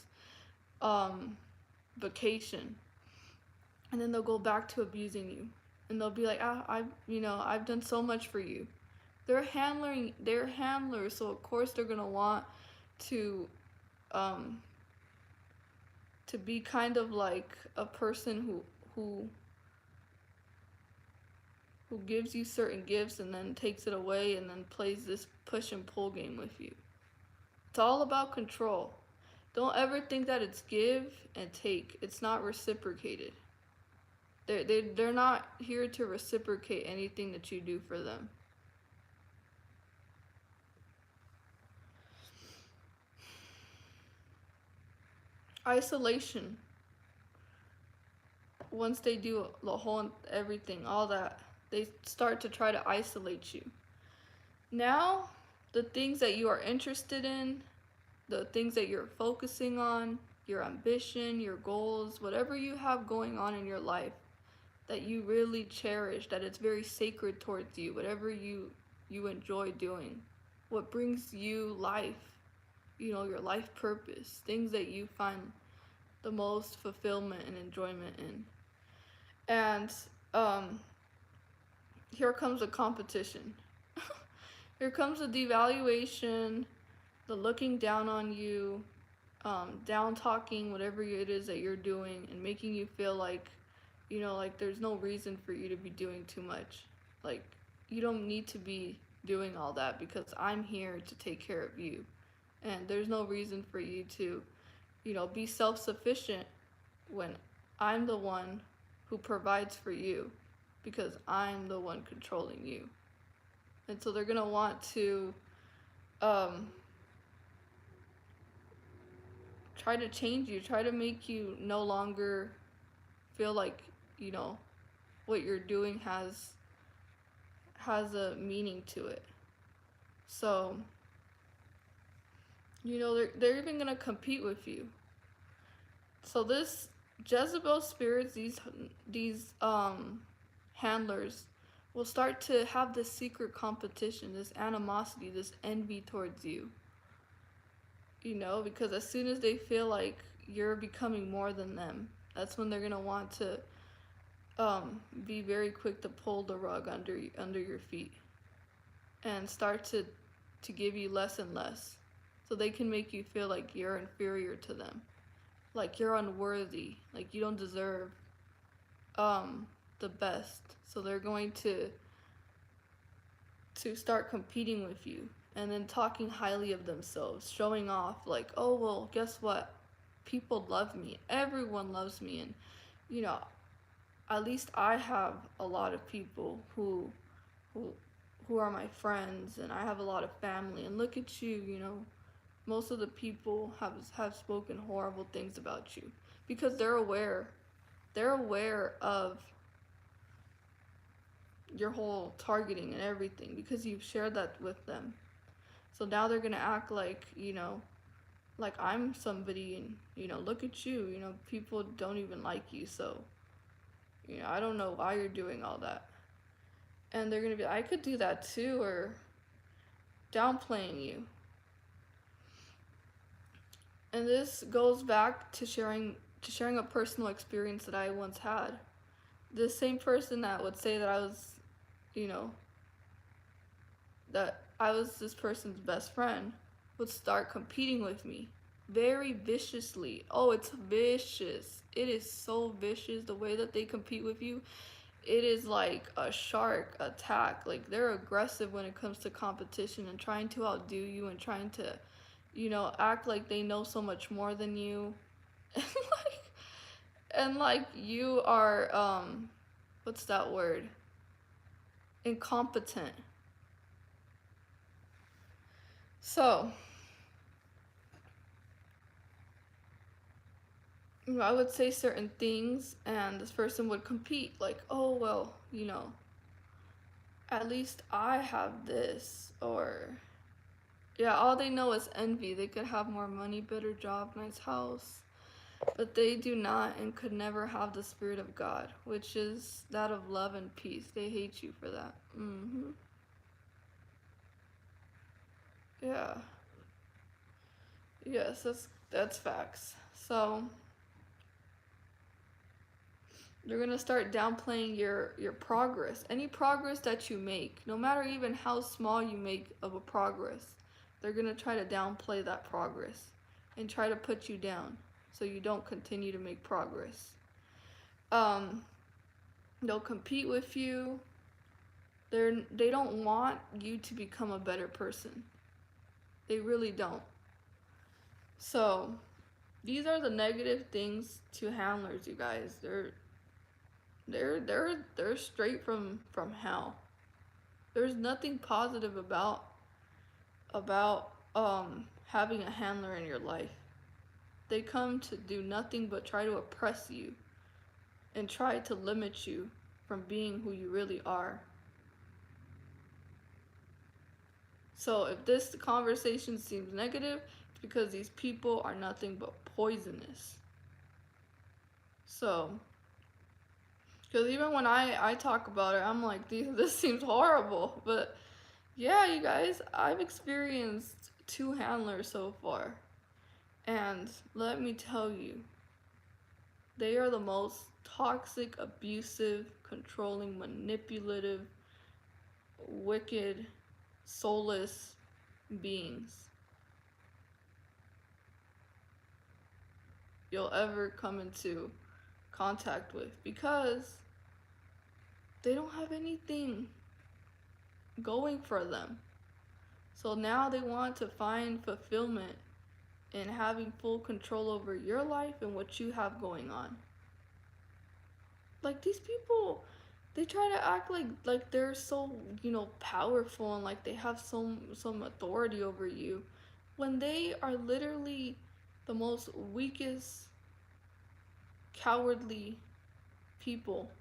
vacation, and then they'll go back to abusing you, and they'll be like, I've done so much for you. They're handlers, so of course they're gonna want to be kind of like a person who gives you certain gifts and then takes it away and then plays this push and pull game with you. It's all about control. Don't ever think that it's give and take. It's not reciprocated. They're not here to reciprocate anything that you do for them. Isolation. Once they do the whole everything, all that, they start to try to isolate you. Now, the things that you are interested in, the things that you're focusing on, your ambition, your goals, whatever you have going on in your life that you really cherish, that it's very sacred towards you, whatever you you enjoy doing, what brings you life, your life purpose, things that you find the most fulfillment and enjoyment in. And um, here comes the competition. Here comes the devaluation, the looking down on you, down talking whatever it is that you're doing, and making you feel like, like there's no reason for you to be doing too much. Like, you don't need to be doing all that because I'm here to take care of you. And there's no reason for you to, be self sufficient when I'm the one who provides for you because I'm the one controlling you. And so they're going to want to um, try to change you, try to make you no longer feel like, you know, what you're doing has a meaning to it. So, they're even going to compete with you. So this Jezebel spirits, these handlers will start to have this secret competition, this animosity, this envy towards you. Because as soon as they feel like you're becoming more than them, that's when they're gonna want to be very quick to pull the rug under your feet and start to give you less and less, so they can make you feel like you're inferior to them, like you're unworthy, like you don't deserve the best. So they're going to start competing with you and then talking highly of themselves, showing off like, oh, well, guess what? People love me. Everyone loves me. And, you know, at least I have a lot of people who who are my friends, and I have a lot of family. And look at you, most of the people have spoken horrible things about you because they're aware. They're aware of your whole targeting and everything because you've shared that with them. So now they're gonna act like, like I'm somebody, and look at you, people don't even like you, so I don't know why you're doing all that. And they're gonna be, I could do that too, or downplaying you. And this goes back to sharing a personal experience that I once had. The same person that would say that I was, you know, that I was this person's best friend would start competing with me very viciously. Oh, it's vicious. It is so vicious the way that they compete with you. It is like a shark attack. Like, they're aggressive when it comes to competition and trying to outdo you and trying to, act like they know so much more than you. and like you are what's that word? Incompetent. So, I would say certain things, and this person would compete, like, oh, well, at least I have this, or, yeah, all they know is envy. They could have more money, better job, nice house, but they do not and could never have the Spirit of God, which is that of love and peace. They hate you for that. Yeah. Yes, that's facts. So, they're gonna start downplaying your progress. Any progress that you make, no matter even how small you make of a progress, they're gonna try to downplay that progress and try to put you down so you don't continue to make progress. Um, they'll compete with you. They don't want you to become a better person. They really don't. So these are the negative things to handlers, you guys. They're straight from hell. There's nothing positive about having a handler in your life. They come to do nothing but try to oppress you and try to limit you from being who you really are. So if this conversation seems negative, it's because these people are nothing but poisonous. So, because even when I talk about it, I'm like, this seems horrible. But, Yeah, you guys, I've experienced two handlers so far. And let me tell you, they are the most toxic, abusive, controlling, manipulative, wicked, soulless beings you'll ever come into contact with, because they don't have anything going for them. So now they want to find fulfillment in having full control over your life and what you have going on. Like, these people, they try to act like they're so, powerful, and like they have some authority over you, when they are literally the most weakest, cowardly people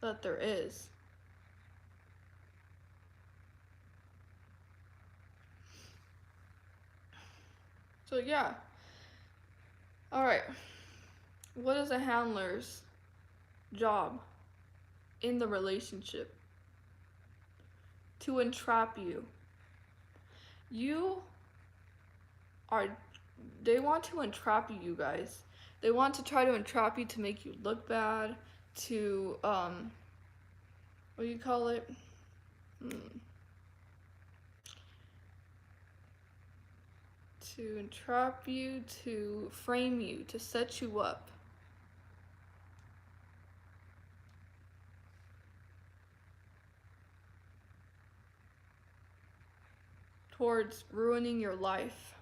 that there is. So yeah. All right. What is a handler's job in the relationship? To entrap you. You are They want to entrap you, guys. They want to try to entrap you to make you look bad, to what do you call it? To entrap you, to frame you, to set you up towards ruining your life.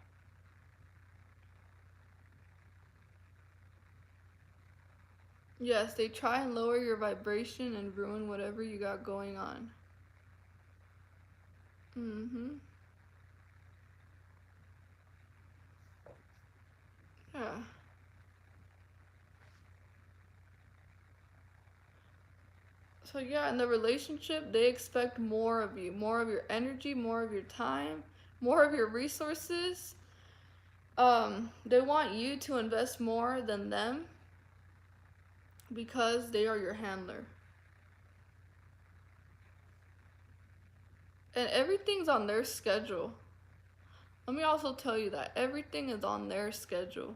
Yes, they try and lower your vibration and ruin whatever you got going on. Yeah. So yeah, in the relationship, they expect more of you, more of your energy, more of your time, more of your resources. They want you to invest more than them because they are your handler. And everything's on their schedule. Let me also tell you that everything is on their schedule.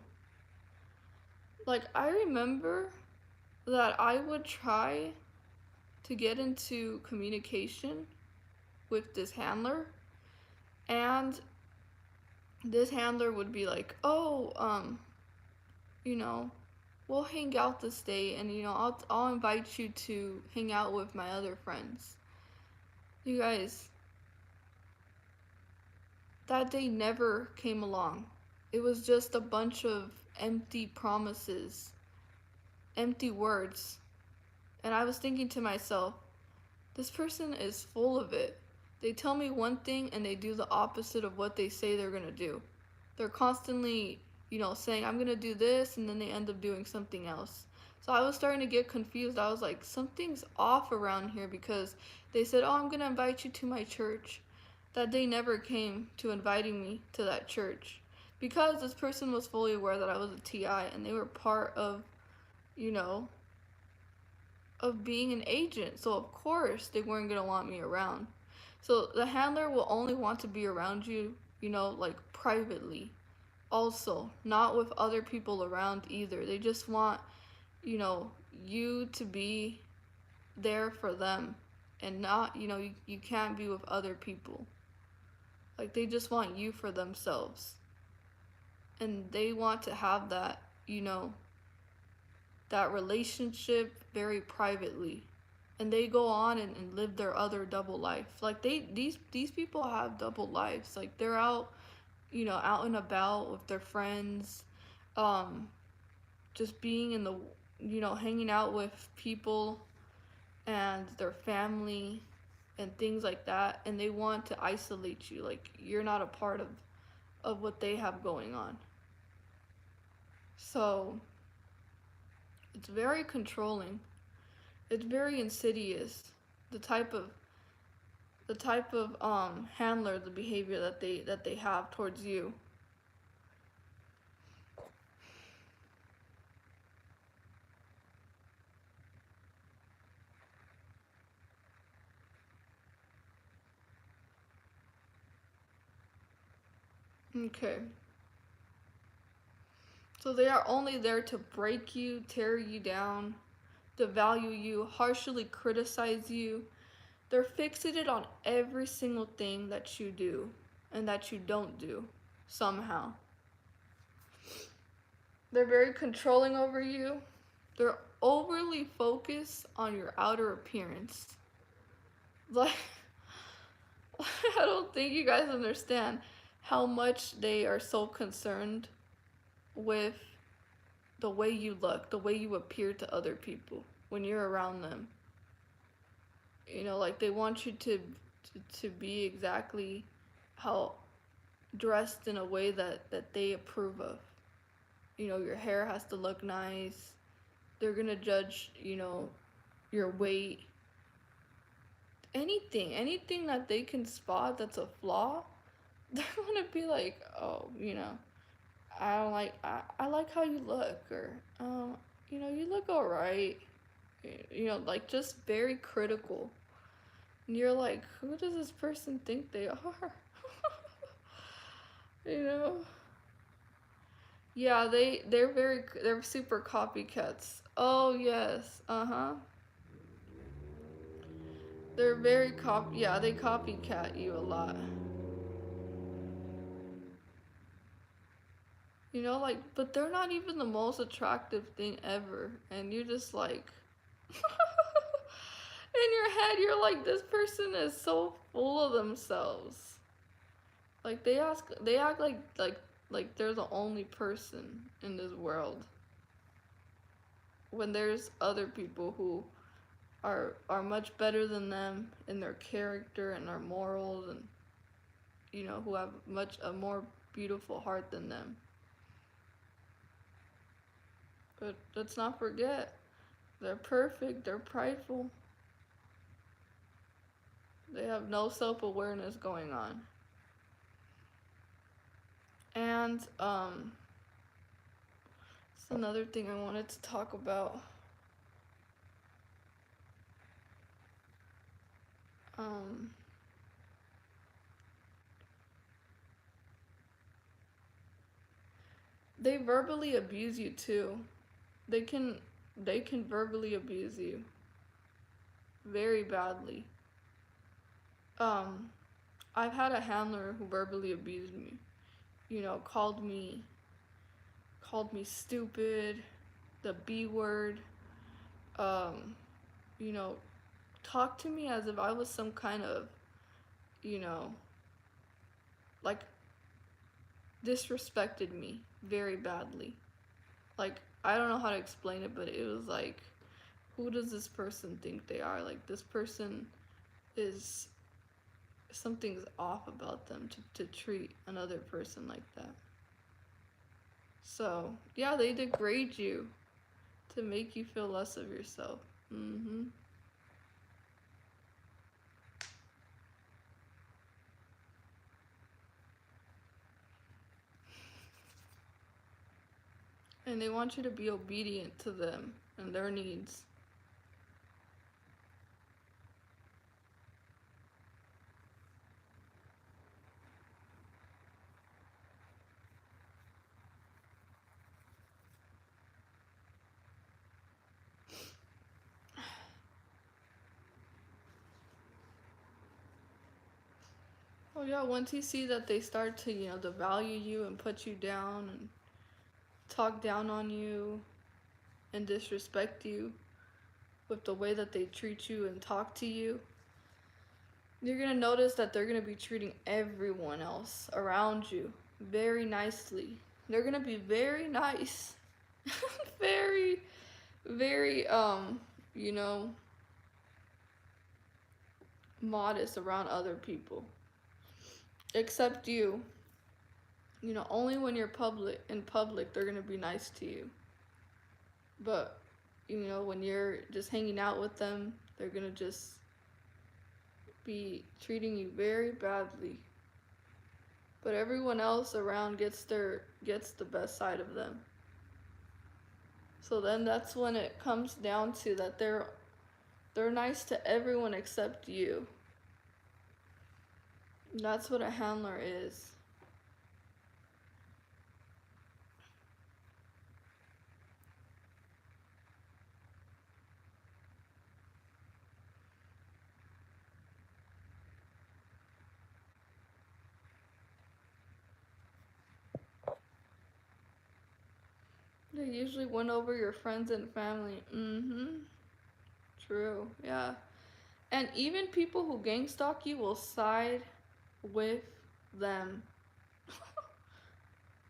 Like, I remember that I would try to get into communication with this handler, and this handler would be like, "Oh, you know, we'll hang out this day, and I'll invite you to hang out with my other friends." You guys, that day never came along. It was just a bunch of empty promises, empty words. And I was thinking to myself, this person is full of it. They tell me one thing and they do the opposite of what they say they're gonna do. They're constantly, saying, I'm gonna do this, and then they end up doing something else. So I was starting to get confused. I was like, something's off around here, because they said, oh, I'm gonna invite you to my church. That day never came to inviting me to that church, because this person was fully aware that I was a TI, and they were part of, you know, of being an agent. So of course they weren't gonna want me around. So the handler will only want to be around you, like privately. Also, not with other people around either. They just want, you to be there for them, and not, you can't be with other people. Like, they just want you for themselves. And they want to have that, that relationship very privately. And they go on and live their other double life. Like, these people have double lives. Like, they're out, out and about with their friends, um, just being in the, hanging out with people and their family and things like that. And they want to isolate you. Like, you're not a part of what they have going on. So it's very controlling. It's very insidious. The type of handler, the behavior that they have towards you. Okay. So they are only there to break you, tear you down, devalue you, harshly criticize you. They're fixated on every single thing that you do and that you don't do somehow. They're very controlling over you. They're overly focused on your outer appearance. Like, I don't think you guys understand how much they are so concerned with the way you look, the way you appear to other people when you're around them. You know, like they want you to be exactly how dressed in a way that they approve of. You know, your hair has to look nice. They're gonna judge, you know, your weight. Anything that they can spot that's a flaw, they're gonna be like, oh, you know, I like how you look, or you know, you look alright. You know, like just very critical. And you're like, who does this person think they are? You know? Yeah, they're super copycats. Oh yes, uh-huh. They're very yeah, they copycat you a lot. You know, like, but they're not even the most attractive thing ever. And you're just like, in your head, you're like, this person is so full of themselves. Like they act like they're the only person in this world. When there's other people who are much better than them in their character and their morals, and you know, who have much a more beautiful heart than them. But let's not forget, they're perfect, they're prideful. They have no self-awareness going on. And it's another thing I wanted to talk about. Um they verbally abuse you too. They can they can verbally abuse you very badly. Um I've had a handler who verbally abused me. You know, called me stupid, the B word, um, you know, talked to me as if I was some kind of, you know, like disrespected me very badly. Like, I don't know how to explain it, but it was like, who does this person think they are? Like, this person is, something's off about them to treat another person like that. So, yeah, they degrade you to make you feel less of yourself. Mm-hmm. And they want you to be obedient to them and their needs. Oh yeah, once you see that they start to, you know, devalue you and put you down and talk down on you and disrespect you with the way that they treat you and talk to you, you're gonna notice that they're gonna be treating everyone else around you very nicely. They're gonna be very nice. Very, very, you know, modest around other people. Except you. You know, only when you're in public they're gonna be nice to you. But you know, when you're just hanging out with them, they're gonna just be treating you very badly. But everyone else around gets the best side of them. So then that's when it comes down to that they're nice to everyone except you. And that's what a handler is. They usually win over your friends and family. Mm-hmm. True. Yeah. And even people who gang stalk you will side with them.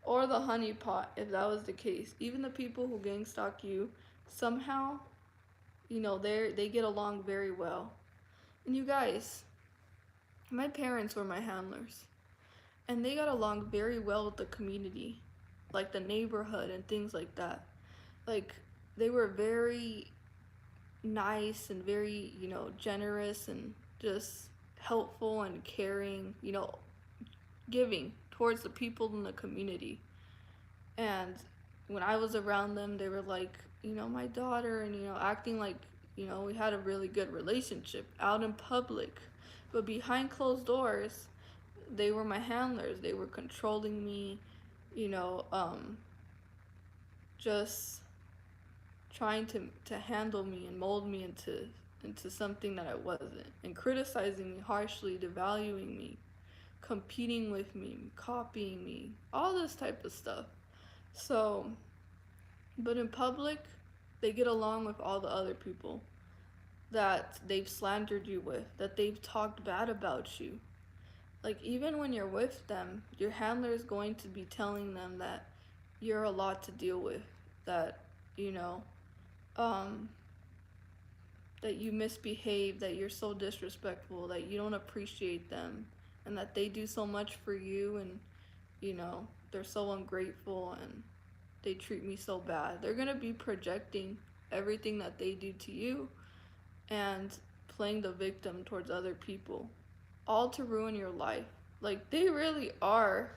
Or the honeypot, if that was the case. Even the people who gang stalk you, somehow, they get along very well. And you guys, my parents were my handlers, and they got along very well with the community, like the neighborhood and things like that. Like, they were very nice and very, generous and just helpful and caring, giving towards the people in the community. And when I was around them, they were like, my daughter, and, acting like, we had a really good relationship out in public. But behind closed doors, they were my handlers. They were controlling me, you know, um, just trying to handle me and mold me into something that I wasn't, and criticizing me harshly, devaluing me, competing with me, copying me, all this type of stuff. So, but in public, they get along with all the other people that they've slandered you with, that they've talked bad about you. Like, even when you're with them, your handler is going to be telling them that you're a lot to deal with, that, you know, um, that you misbehave, that you're so disrespectful, that you don't appreciate them, and that they do so much for you, and, they're so ungrateful, and they treat me so bad. They're gonna be projecting everything that they do to you and playing the victim towards other people, all to ruin your life. Like, they really are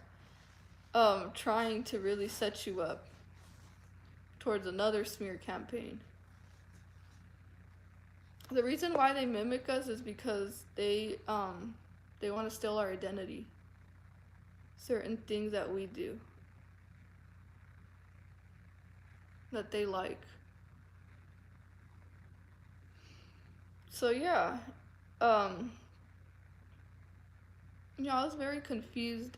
trying to really set you up towards another smear campaign. The reason why they mimic us is because they want to steal our identity. Certain things that we do that they like. So yeah, um, I was very confused.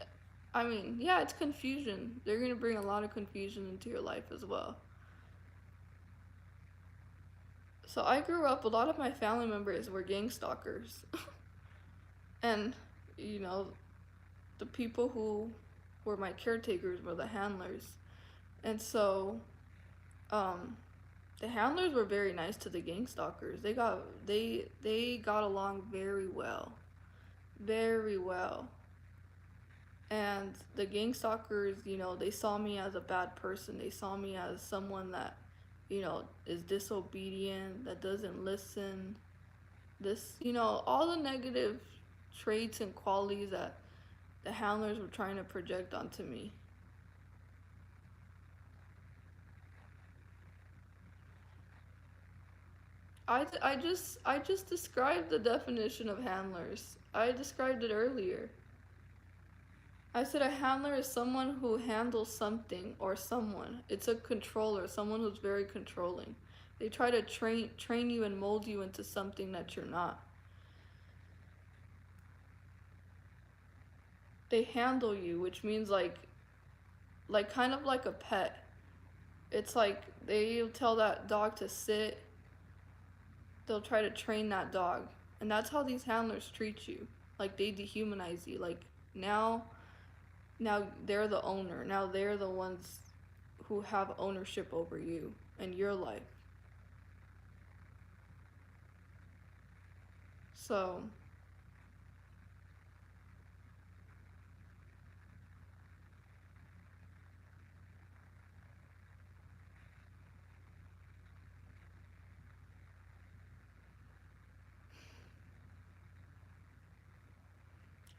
I mean, yeah, it's confusion. They're gonna bring a lot of confusion into your life as well. So I grew up. A lot of my family members were gang stalkers, and you know, the people who were my caretakers were the handlers, and so um, the handlers were very nice to the gang stalkers. They got along very well, very well. And the gang stalkers, they saw me as a bad person. They saw me as someone that, is disobedient, that doesn't listen. All the negative traits and qualities that the handlers were trying to project onto me. I just described the definition of handlers. I described it earlier. I said a handler is someone who handles something or someone. It's a controller, someone who's very controlling. They try to train you and mold you into something that you're not. They handle you, which means like kind of like a pet. It's like they'll tell that dog to sit. They'll try to train that dog. And that's how these handlers treat you. Like, they dehumanize you. Like, now they're the owner. Now they're the ones who have ownership over you and your life. So,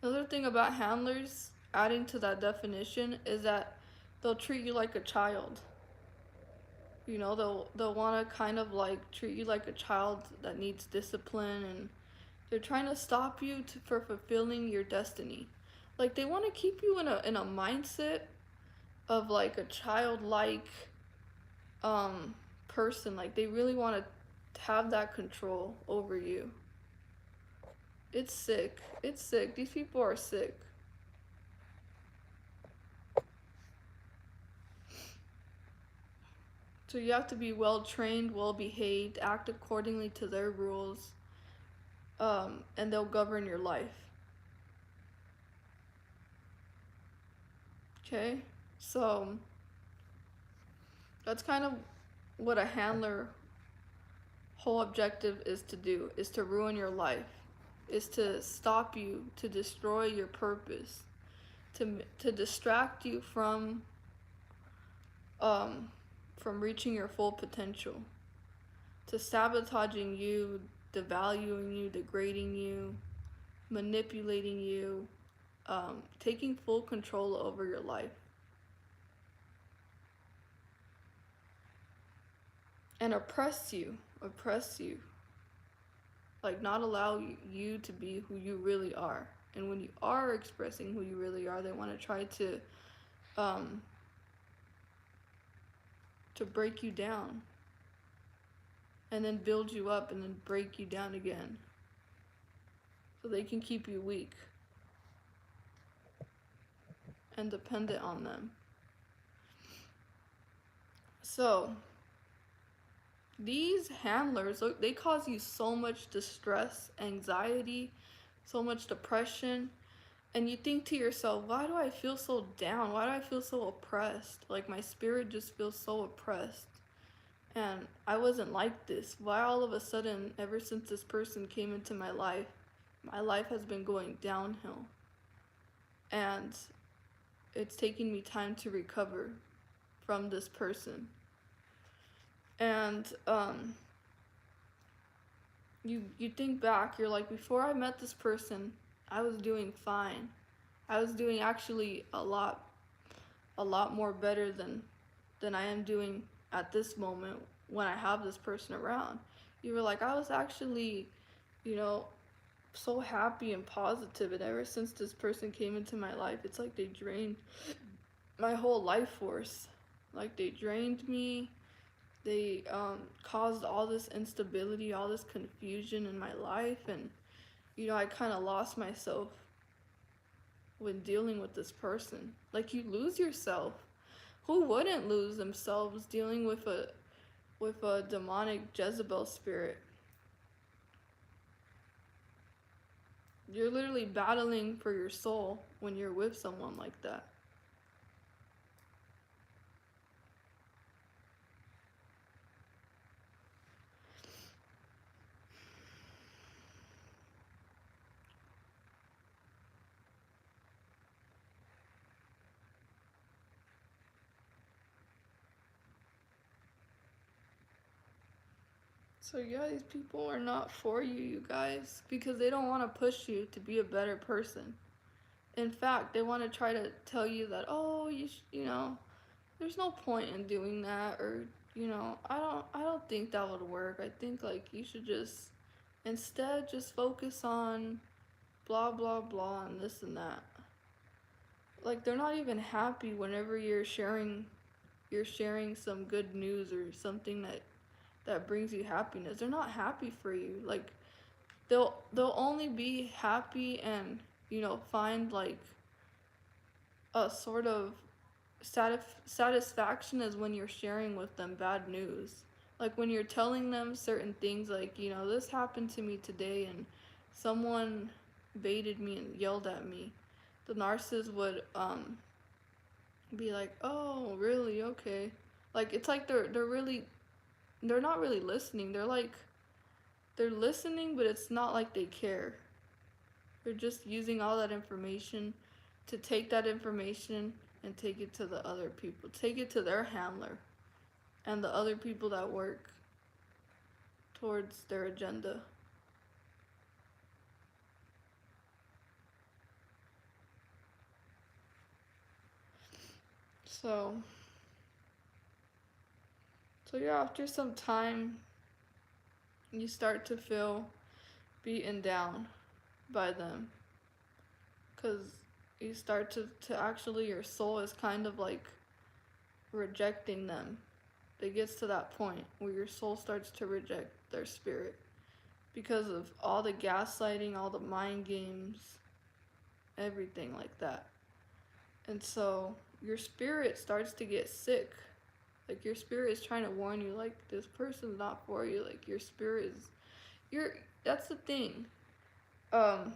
another thing about handlers, adding to that definition, is that they'll treat you like a child. They'll want to kind of like treat you like a child that needs discipline, and they're trying to stop you for fulfilling your destiny. Like, they want to keep you in a mindset of like a childlike um person. Like, they really want to have that control over you. It's sick. It's sick. These people are sick. So you have to be well trained, well behaved, act accordingly to their rules, and they'll govern your life. Okay? So that's kind of what a handler whole objective is to do, is to ruin your life, is to stop you, to destroy your purpose, to distract you um from reaching your full potential, to sabotaging you, devaluing you, degrading you, manipulating you, taking full control over your life, and oppress you, like not allow you to be who you really are. And when you are expressing who you really are, they want to try um, to break you down, and then build you up, and then break you down again, so they can keep you weak and dependent on them. So these handlers, they cause you so much distress, anxiety, so much depression, and you think to yourself, why do I feel so down? Why do I feel so oppressed? Like my spirit just feels so oppressed. And I wasn't like this. Why all of a sudden, ever since this person came into my life has been going downhill. And it's taking me time to recover from this person. And you think back, you're like, before I met this person, I was doing fine. I was doing actually a lot more better than I am doing at this moment when I have this person around. You were like, I was actually, you know, so happy and positive, and ever since this person came into my life, it's like they drained my whole life force. Like they drained me. They caused all this instability, all this confusion in my life, and I kind of lost myself when dealing with this person. Like you lose yourself. Who wouldn't lose themselves dealing with a demonic Jezebel spirit? You're literally battling for your soul when you're with someone like that. So yeah, these people are not for you, you guys, because they don't want to push you to be a better person. In fact, they want to try to tell you that, oh, there's no point in doing that, or I don't think that would work. I think like you should just instead just focus on blah blah blah and this and that. Like they're not even happy whenever you're sharing some good news or something that brings you happiness. They're not happy for you. Like they'll only be happy and find like a sort of satisfaction is when you're sharing with them bad news. Like when you're telling them certain things, like this happened to me today and someone baited me and yelled at me. The narcissist would be like, oh really, okay. Like it's like they're not really listening. They're listening, but it's not like they care. They're just using all that information to take that information and take it to the other people, take it to their handler and the other people that work towards their agenda. So yeah, after some time, you start to feel beaten down by them, because you start to actually, your soul is kind of like rejecting them. It gets to that point where your soul starts to reject their spirit because of all the gaslighting, all the mind games, everything like that. And so your spirit starts to get sick. Like your spirit is trying to warn you, like this person's not for you. Like your spirit is, you're. That's the thing. Um,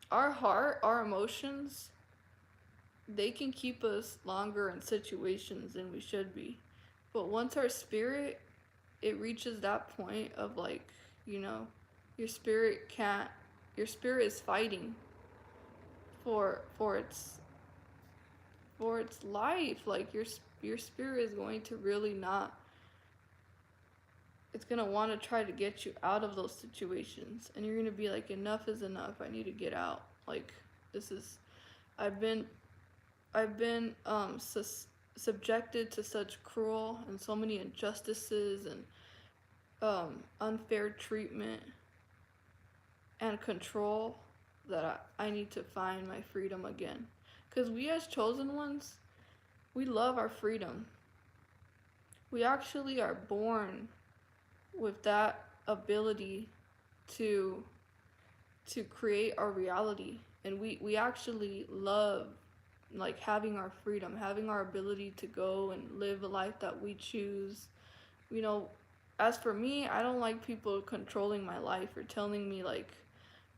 our heart, our emotions, they can keep us longer in situations than we should be. But once our spirit, it reaches that point of like, you know, your spirit can't. Your spirit is fighting for its life. Like your spirit is going to really not, it's gonna want to try to get you out of those situations, and you're gonna be like, enough is enough, I need to get out. Like this is, i've been I've been subjected to such cruel and so many injustices and unfair treatment and control that I need to find my freedom again. Because we as chosen ones, we love our freedom. We actually are born with that ability to create our reality, and we actually love like having our freedom, having our ability to go and live a life that we choose. You know, as for me, I don't like people controlling my life or telling me like,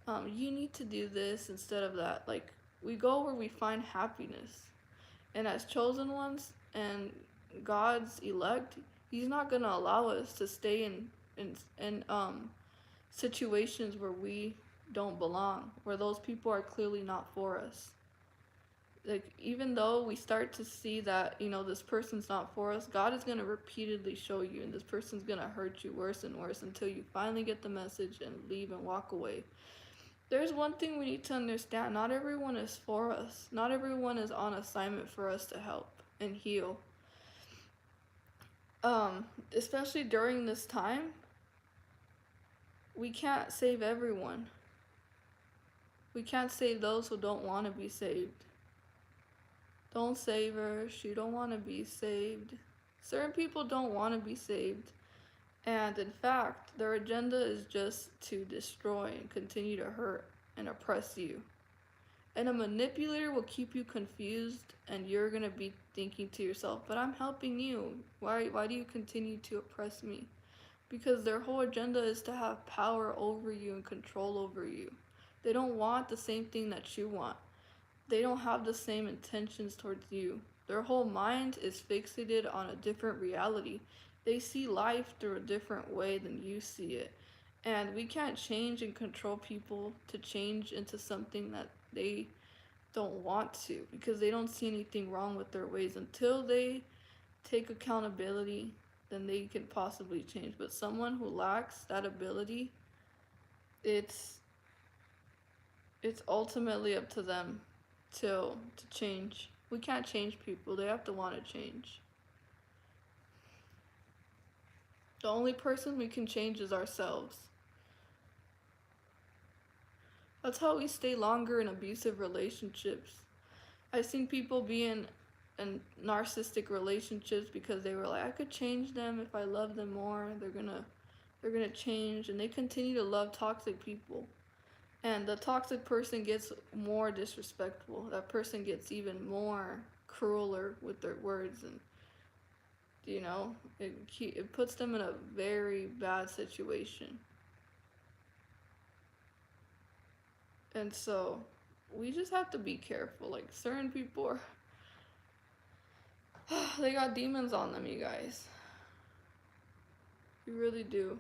you need to do this instead of that. Like we go where we find happiness, and as chosen ones and God's elect, He's not gonna allow us to stay in situations where we don't belong, where those people are clearly not for us. Like even though we start to see that, you know, this person's not for us, God is going to repeatedly show you, and this person's going to hurt you worse and worse until you finally get the message and leave and walk away. There's one thing we need to understand: not everyone is for us, not everyone is on assignment for us to help and heal. Especially during this time, we can't save everyone. We can't save those who don't want to be saved. Don't save her. She don't want to be saved. Certain people don't want to be saved. And in fact, their agenda is just to destroy and continue to hurt and oppress you. And a manipulator will keep you confused, and you're going to be thinking to yourself, but I'm helping you. Why do you continue to oppress me? Because their whole agenda is to have power over you and control over you. They don't want the same thing that you want. They don't have the same intentions towards you. Their whole mind is fixated on a different reality. They see life through a different way than you see it. And we can't change and control people to change into something that they don't want to, because they don't see anything wrong with their ways. Until they take accountability, then they can possibly change. But someone who lacks that ability, it's ultimately up to them to change. We can't change people. They have to want to change. The only person we can change is ourselves. That's how we stay longer in abusive relationships. I've seen people be in narcissistic relationships because they were like, I could change them if I love them more. They're gonna change, and they continue to love toxic people. And the toxic person gets more disrespectful. That person gets even more crueler with their words, and you know, it puts them in a very bad situation. And so we just have to be careful. Like certain people are they got demons on them, you guys. You really do.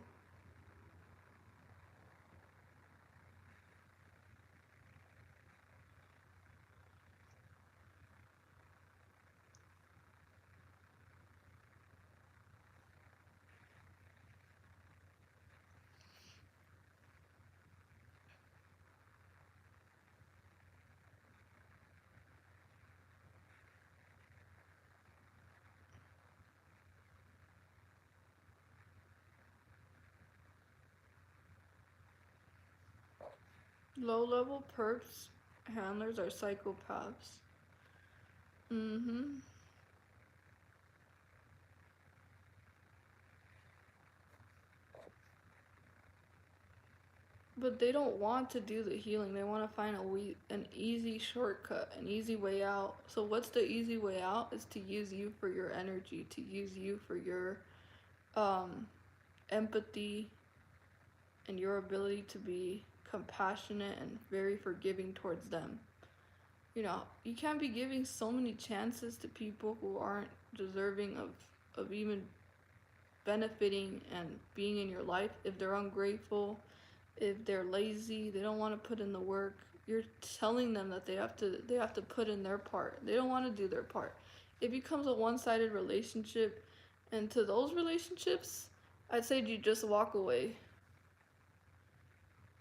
Low level perps handlers are psychopaths. Mm-hmm. But they don't want to do the healing. They want to find an easy shortcut, an easy way out. So what's the easy way out? Is to use you for your energy, to use you for your um, empathy and your ability to be compassionate and very forgiving towards them. You can't be giving so many chances to people who aren't deserving of even benefiting and being in your life. If they're ungrateful, if they're lazy, they don't want to put in the work, you're telling them that they have to put in their part. They don't want to do their part. It becomes a one-sided relationship, and to those relationships, I'd say you just walk away.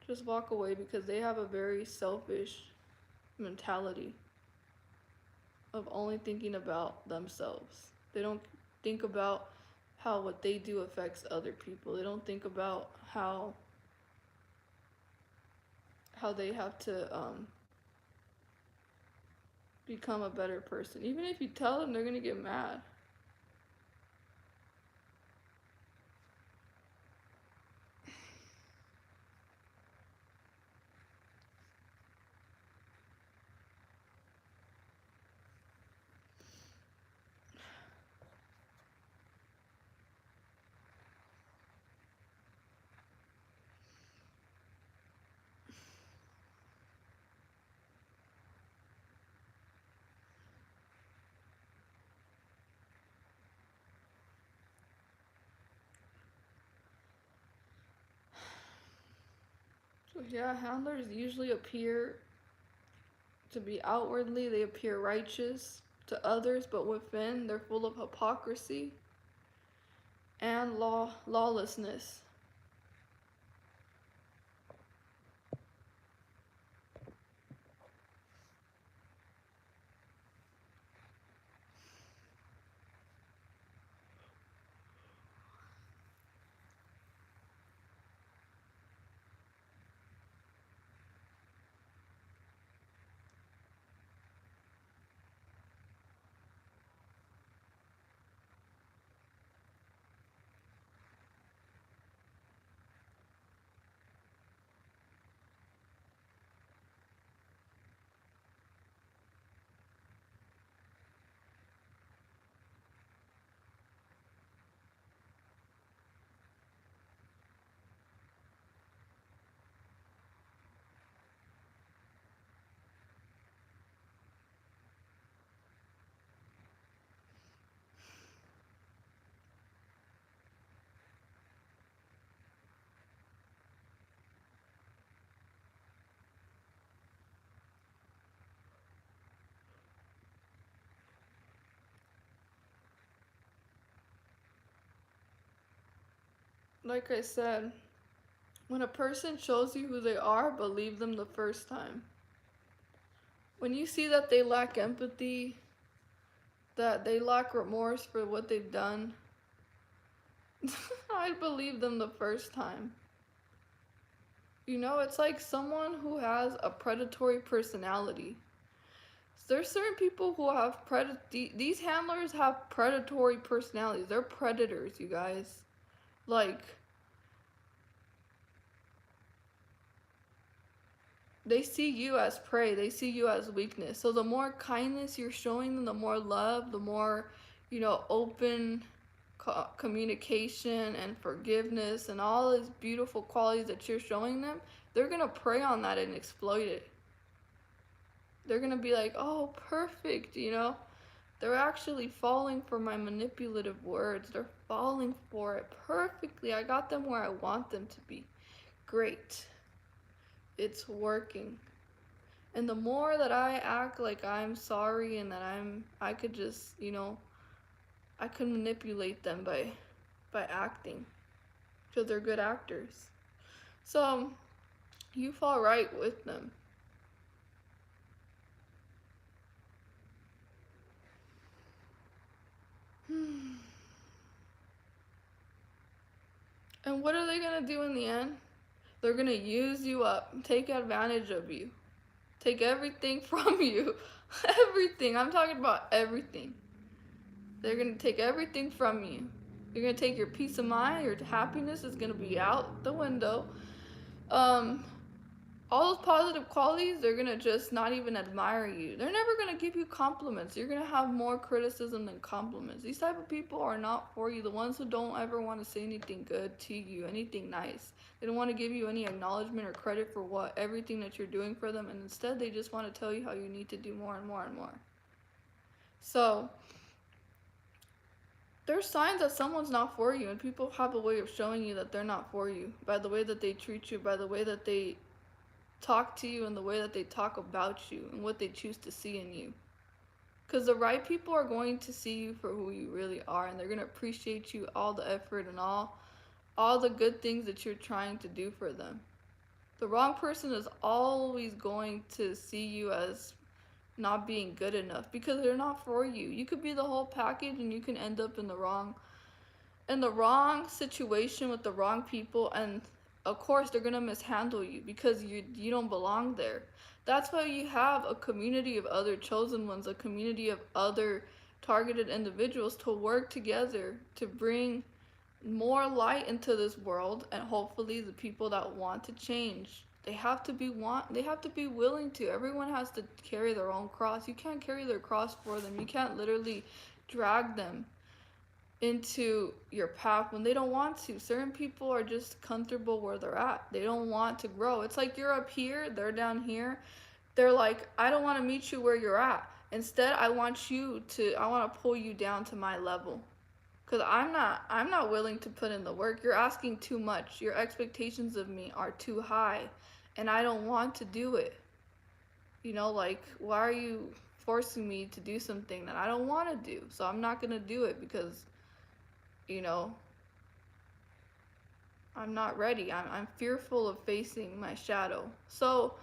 Just walk away because they have a very selfish mentality of only thinking about themselves. They don't think about how what they do affects other people. They don't think about how they have to become a better person. Even if you tell them, they're gonna get mad. So yeah, handlers usually appear to be outwardly, they appear righteous to others, but within they're full of hypocrisy and lawlessness. Like I said, when a person shows you who they are, believe them the first time. When you see that they lack empathy, that they lack remorse for what they've done, I'd believe them the first time. It's like someone who has a predatory personality. There's certain people who have these handlers have predatory personalities. They're predators, you guys. Like, they see you as prey, they see you as weakness. So the more kindness you're showing them, the more love, the more, open communication and forgiveness and all these beautiful qualities that you're showing them, they're gonna prey on that and exploit it. They're gonna be like, oh, perfect, They're actually falling for my manipulative words. They're falling for it perfectly. I got them where I want them to be. Great. It's working. And the more that I act like I'm sorry and that I could just, I could manipulate them by acting, because they're good actors. So you fall right with them. And what are they gonna do in the end? They're gonna use you up, take advantage of you, take everything from you. Everything. I'm talking about everything. They're gonna take everything from you. You're gonna take your peace of mind, your happiness is gonna be out the window. um all those positive qualities, they're gonna just not even admire you. They're never gonna give you compliments. You're gonna have more criticism than compliments. These type of people are not for you. The ones who don't ever want to say anything good to you, anything nice. They don't want to give you any acknowledgement or credit for what everything that you're doing for them, and instead they just want to tell you how you need to do more and more and more. So there's signs that someone's not for you, and people have a way of showing you that they're not for you by the way that they treat you, by the way that they talk to you, and the way that they talk about you and what they choose to see in you. Because the right people are going to see you for who you really are, and they're going to appreciate you, all the effort and all the good things that you're trying to do for them. The wrong person is always going to see you as not being good enough because they're not for you. You could be the whole package and you can end up in the wrong situation with the wrong people, and of course they're going to mishandle you because you don't belong there. That's why you have a community of other chosen ones, a community of other targeted individuals to work together to bring more light into this world, and hopefully the people that want to change, they have to be willing to. Everyone has to carry their own cross. You can't carry their cross for them. You can't literally drag them into your path when they don't want to. Certain people are just comfortable where they're at. They don't want to grow. It's like you're up here, they're down here. They're like, I don't want to meet you where you're at. Instead, I want to pull you down to my level. Cuz I'm not willing to put in the work. You're asking too much. Your expectations of me are too high, and I don't want to do it. Like, why are you forcing me to do something that I don't want to do? So I'm not going to do it because you know, I'm not ready. I'm fearful of facing my shadow. So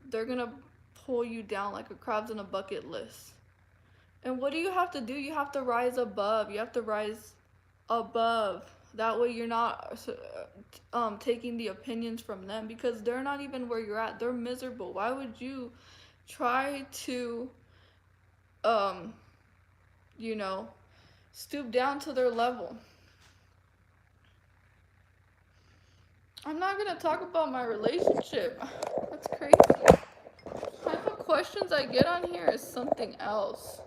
they're gonna pull you down like a crabs in a bucket list. And what do you have to do? You have to rise above. You have to rise above. That way you're not taking the opinions from them because they're not even where you're at. They're miserable. Why would you try to, um, you know, stoop down to their level? I'm not gonna talk about my relationship. That's crazy. The type of questions I get on here is something else.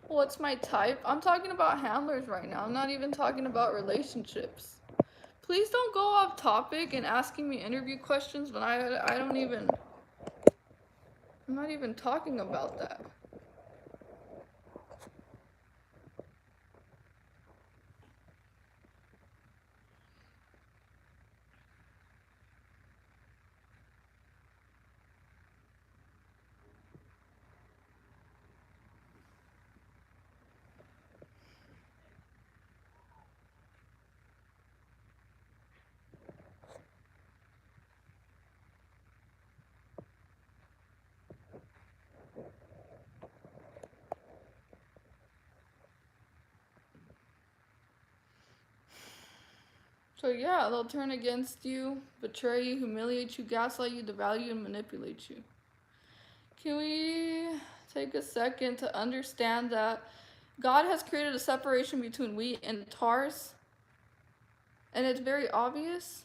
What's my type? I'm talking about handlers right now. I'm not even talking about relationships. Please don't go off topic and asking me interview questions when I don't even I'm not even talking about that. So yeah, they'll turn against you, betray you, humiliate you, gaslight you, devalue you, and manipulate you. Can we take a second to understand that God has created a separation between wheat and tares, and it's very obvious.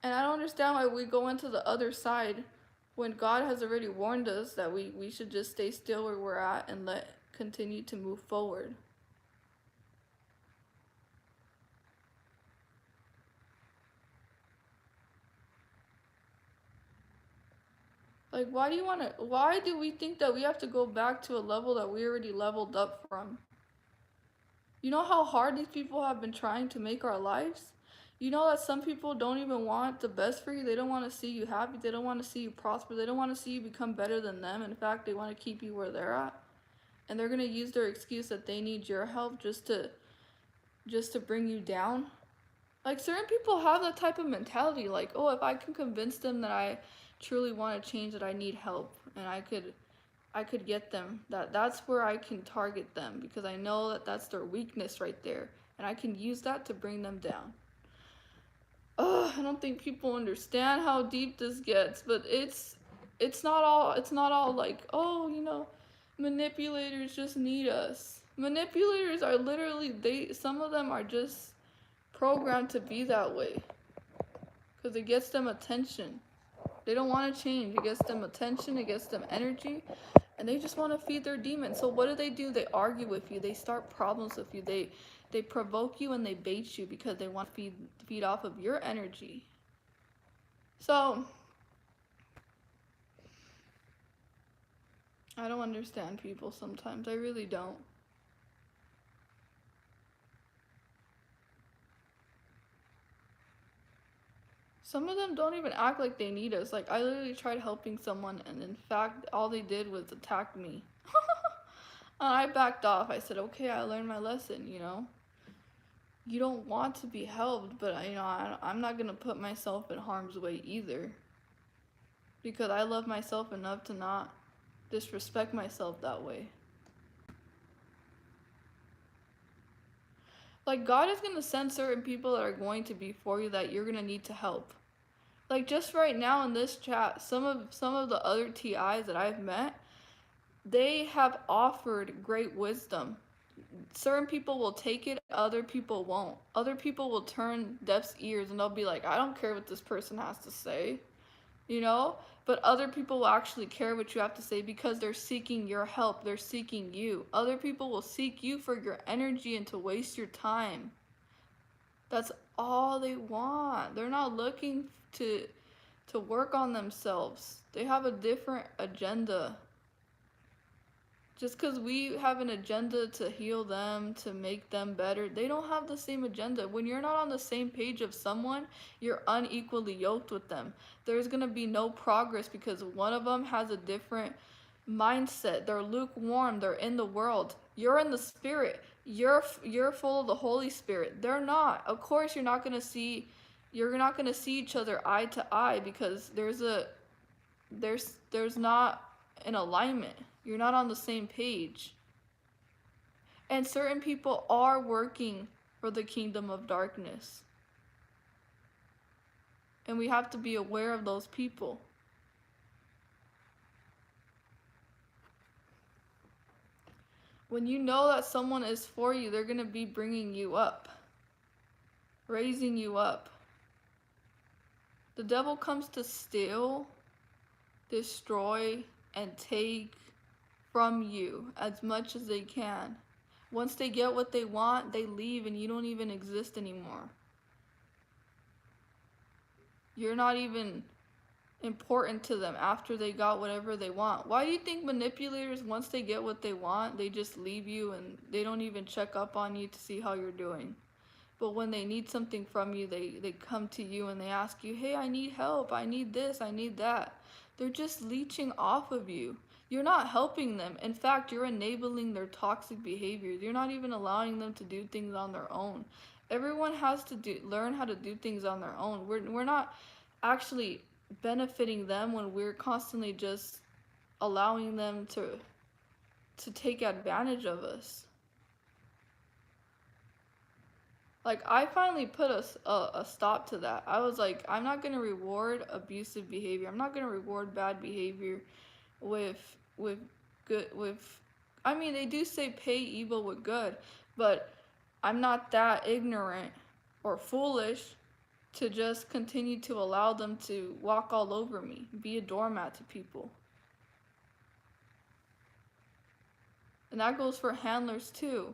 And I don't understand why we go into the other side when God has already warned us that we should just stay still where we're at and let continue to move forward. Like, why do we think that we have to go back to a level that we already leveled up from? You know how hard these people have been trying to make our lives? You know that some people don't even want the best for you. They don't want to see you happy. They don't want to see you prosper. They don't want to see you become better than them. In fact, they want to keep you where they're at. And they're going to use their excuse that they need your help just to bring you down. Like, certain people have that type of mentality, like, oh, if I can convince them that I truly want to change, that I need help, and I could get them, that's where I can target them because I know that that's their weakness right there, and I can use that to bring them down. I don't think people understand how deep this gets, but it's not all like, oh, Manipulators just need us. Manipulators are literally, some of them are just programmed to be that way because it gets them attention. They don't want to change. It gets them attention, it gets them energy, and they just want to feed their demons. So what do? They argue with you. They start problems with you. They provoke you and they bait you because they want to feed off of your energy. So I don't understand people sometimes. I really don't. Some of them don't even act like they need us. Like, I literally tried helping someone, and in fact, all they did was attack me. And I backed off. I said, okay, I learned my lesson, you know? You don't want to be helped, but, I'm not going to put myself in harm's way either. Because I love myself enough to not disrespect myself that way. Like, God is going to send certain people that are going to be for you that you're going to need to help. Like, just right now in this chat, some of the other TIs that I've met, they have offered great wisdom. Certain people will take it, other people won't. Other people will turn deaf ears and they'll be like, I don't care what this person has to say, you know? But other people will actually care what you have to say because they're seeking your help, they're seeking you. Other people will seek you for your energy and to waste your time. That's all they want. They're not looking to work on themselves. They have a different agenda. Just because we have an agenda to heal them, to make them better, they don't have the same agenda. When you're not on the same page of someone, you're unequally yoked with them. There's going to be no progress because one of them has a different mindset. They're lukewarm. They're in the world. You're in the spirit. You're full of the Holy Spirit. They're not. Of course, you're not going to see each other eye to eye because there's not an alignment. You're not on the same page. And certain people are working for the kingdom of darkness. And we have to be aware of those people. When you know that someone is for you, they're going to be bringing you up, raising you up. The devil comes to steal, destroy, and take from you as much as they can. Once they get what they want, they leave and you don't even exist anymore. You're not even important to them after they got whatever they want. Why do you think manipulators, once they get what they want, they just leave you and they don't even check up on you to see how you're doing? But when they need something from you, they come to you and they ask you, hey, I need help, I need this, I need that. They're just leeching off of you. You're not helping them. In fact, you're enabling their toxic behaviors. You're not even allowing them to do things on their own. Everyone has to learn how to do things on their own. We're not actually benefiting them when we're constantly just allowing them to take advantage of us. Like, I finally put a stop to that. I was like, I'm not going to reward abusive behavior. I'm not going to reward bad behavior with good, I mean, they do say pay evil with good, but I'm not that ignorant or foolish to just continue to allow them to walk all over me, be a doormat to people. And that goes for handlers too.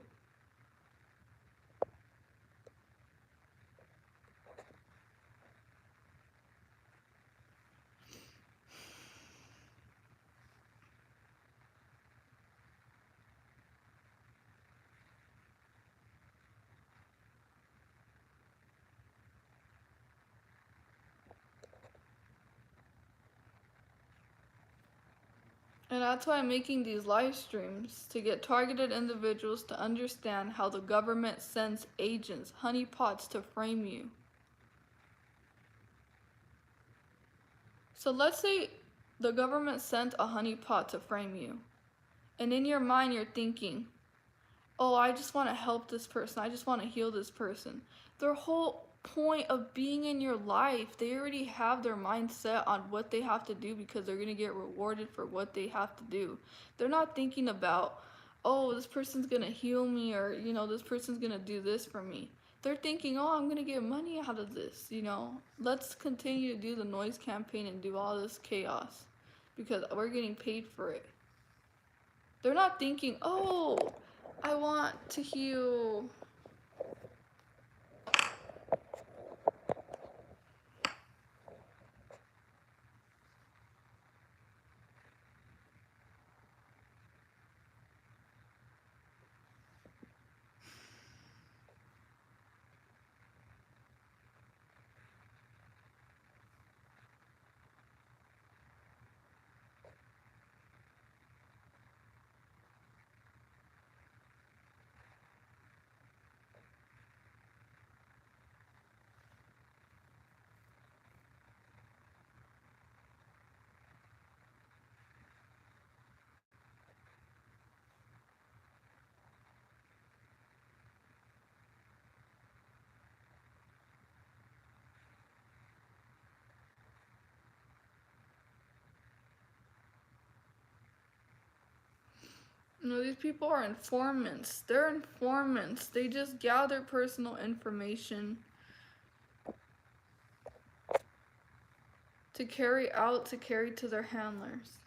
And that's why I'm making these live streams, to get targeted individuals to understand how the government sends agents, honeypots, to frame you. So let's say the government sent a honeypot to frame you. And in your mind, you're thinking, oh, I just want to help this person, I just want to heal this person. Their whole point of being in your life, they already have their mindset on what they have to do because they're going to get rewarded for what they have to do. They're not thinking about, oh, this person's going to heal me, or, this person's going to do this for me. They're thinking, oh, I'm going to get money out of this. Let's continue to do the noise campaign and do all this chaos because we're getting paid for it. They're not thinking, oh, I want to heal. No, these people are informants. They're informants. They just gather personal information to carry to their handlers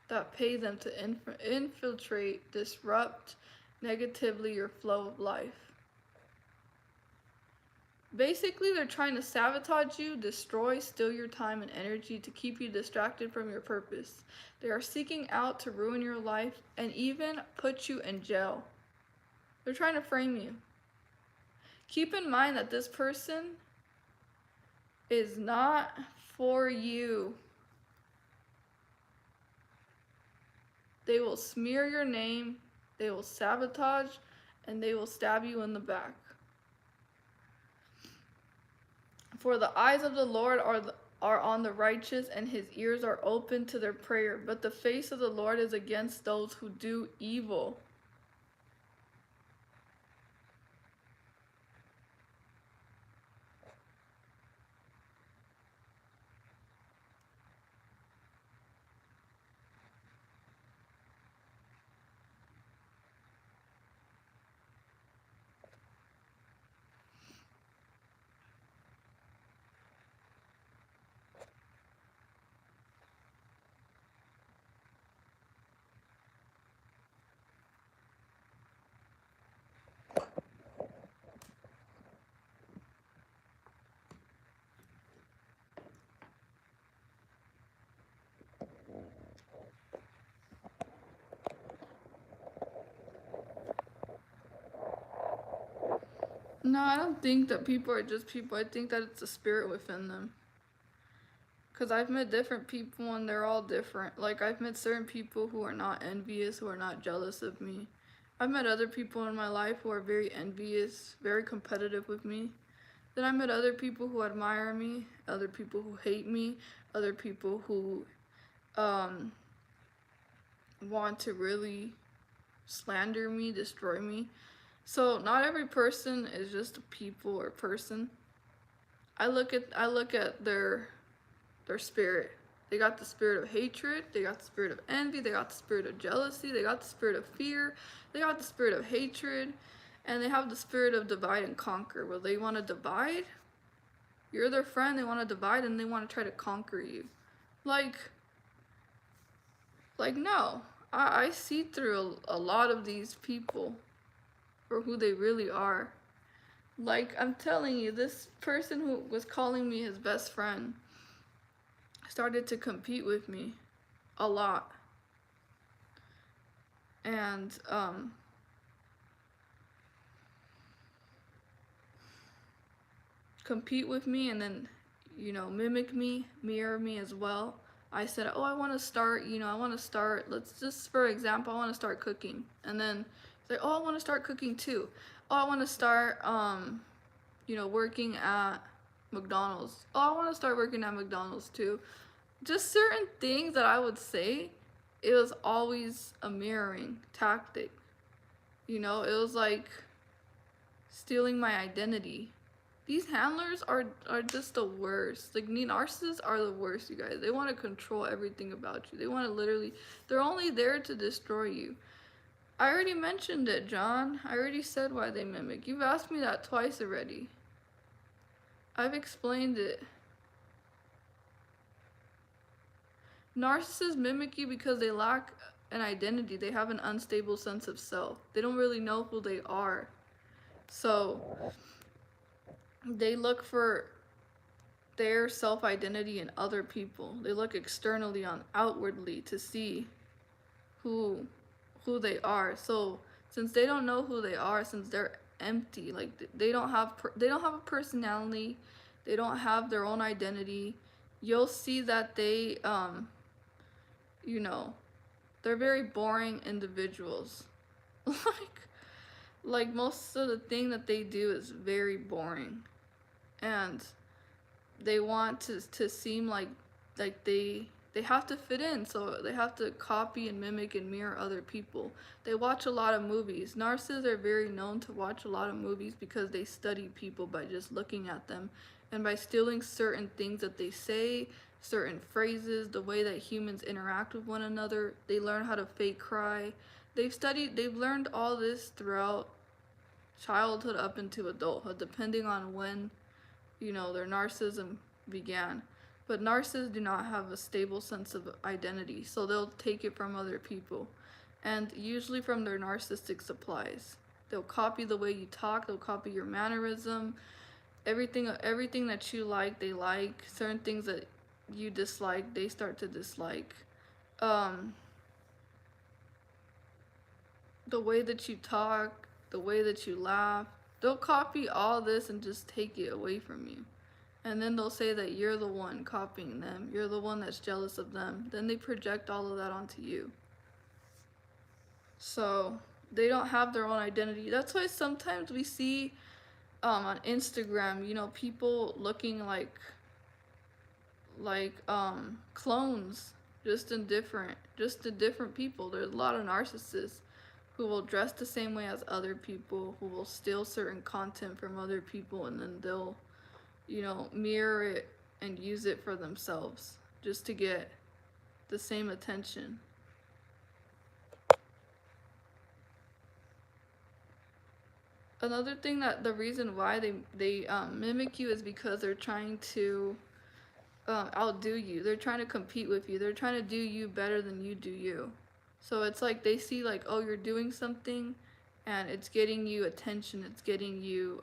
that pay them to infiltrate, disrupt negatively your flow of life. Basically, they're trying to sabotage you, destroy, steal your time and energy to keep you distracted from your purpose. They are seeking out to ruin your life and even put you in jail. They're trying to frame you. Keep in mind that this person is not for you. They will smear your name, they will sabotage, and they will stab you in the back. For the eyes of the Lord are on the righteous, and his ears are open to their prayer. But the face of the Lord is against those who do evil. No, I don't think that people are just people. I think that it's a spirit within them. Because I've met different people and they're all different. Like, I've met certain people who are not envious, who are not jealous of me. I've met other people in my life who are very envious, very competitive with me. Then I met other people who admire me, other people who hate me, other people who want to really slander me, destroy me. So not every person is just a people or person. I look at their spirit. They got the spirit of hatred, they got the spirit of envy, they got the spirit of jealousy, they got the spirit of fear, they got the spirit of hatred, and they have the spirit of divide and conquer. Well, they want to divide. You're their friend, they want to divide and they want to try to conquer you. Like no. I see through a lot of these people for who they really are. Like, I'm telling you, this person who was calling me his best friend started to compete with me a lot. And compete with me and then, mimic me, mirror me as well. I said, oh, I want to start, let's just, for example, I want to start cooking. And then say, oh, I want to start cooking too. Oh, I want to start, working at McDonald's. Oh, I want to start working at McDonald's too. Just certain things that I would say, it was always a mirroring tactic. It was like stealing my identity. These handlers are just the worst. Like, narcissists are the worst, you guys. They want to control everything about you. They want to literally, they're only there to destroy you. I already mentioned it, John. I already said why they mimic. You've asked me that twice already. I've explained it. Narcissists mimic you because they lack an identity. They have an unstable sense of self. They don't really know who they are. So they look for their self-identity in other people. They look externally on outwardly to see who they are. So since they don't know who they are, since they're empty, like they don't have a personality, they don't have their own identity, you'll see that they you know, they're very boring individuals. like most of the thing that they do is very boring. And they want to seem like they have to fit in, so they have to copy and mimic and mirror other people. They watch a lot of movies. Narcissists are very known to watch a lot of movies because they study people by just looking at them and by stealing certain things that they say, certain phrases, the way that humans interact with one another. They learn how to fake cry. They've learned all this throughout childhood up into adulthood, depending on when their narcissism began. But narcissists do not have a stable sense of identity, so they'll take it from other people, and usually from their narcissistic supplies. They'll copy the way you talk, they'll copy your mannerism, everything that you like, they like. Certain things that you dislike, they start to dislike. The way that you talk, the way that you laugh, they'll copy all this and just take it away from you. And then they'll say that you're the one copying them. You're the one that's jealous of them. Then they project all of that onto you. So they don't have their own identity. That's why sometimes we see on Instagram, people looking like clones, just in different people. There's a lot of narcissists who will dress the same way as other people, who will steal certain content from other people, and then they'll mirror it and use it for themselves just to get the same attention. Another thing, that the reason why they mimic you is because they're trying to outdo you. They're trying to compete with you. They're trying to do you better than you do you. So it's like they see like, oh, you're doing something and it's getting you attention, it's getting you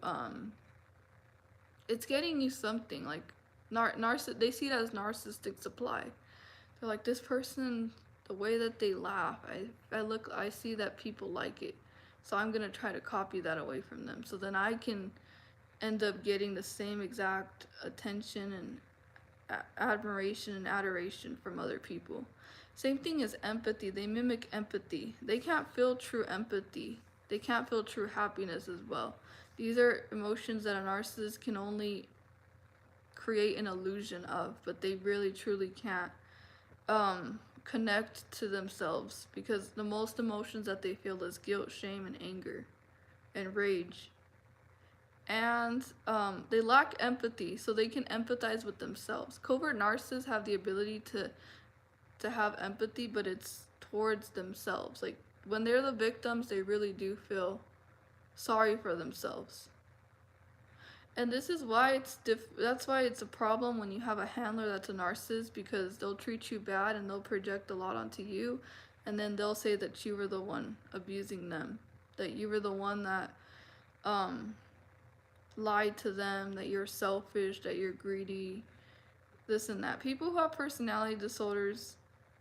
something like they see it as narcissistic supply. They're like, this person, the way that they laugh, I see that people like it, so I'm gonna try to copy that away from them, so then I can end up getting the same exact attention and admiration and adoration from other people. Same thing as empathy. They mimic empathy. They can't feel true empathy. They can't feel true happiness as well. These are emotions that a narcissist can only create an illusion of, but they really truly can't connect to themselves, because the most emotions that they feel is guilt, shame, and anger, and rage. And they lack empathy, so they can empathize with themselves. Covert narcissists have the ability to have empathy, but it's towards themselves. Like, when they're the victims, they really do feel sorry for themselves. And this is why that's why it's a problem when you have a handler that's a narcissist, because they'll treat you bad and they'll project a lot onto you, and then they'll say that you were the one abusing them, that you were the one that lied to them, that you're selfish, that you're greedy, this and that. People who have personality disorders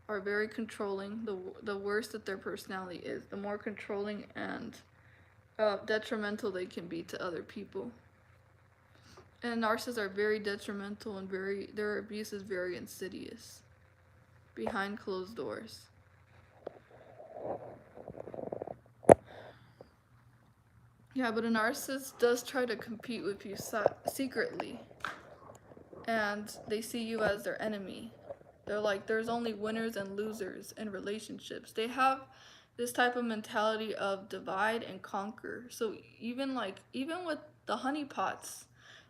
are very controlling. The worse that their personality is, the more controlling and detrimental they can be to other people. And narcissists are very detrimental, and their abuse is very insidious, behind closed doors. Yeah, but a narcissist does try to compete with you secretly, and they see you as their enemy. They're like, there's only winners and losers in relationships. They have this type of mentality of divide and conquer. So even with the honeypots,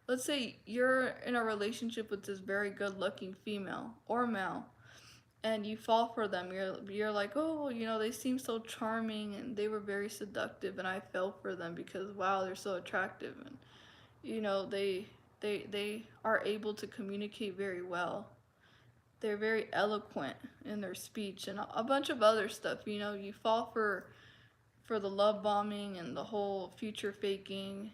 let's say you're in a relationship with this very good looking female or male, and you fall for them. You're like, oh, they seem so charming and they were very seductive, and I fell for them because wow, they're so attractive, and they are able to communicate very well. They're very eloquent in their speech and a bunch of other stuff. You fall for the love bombing and the whole future faking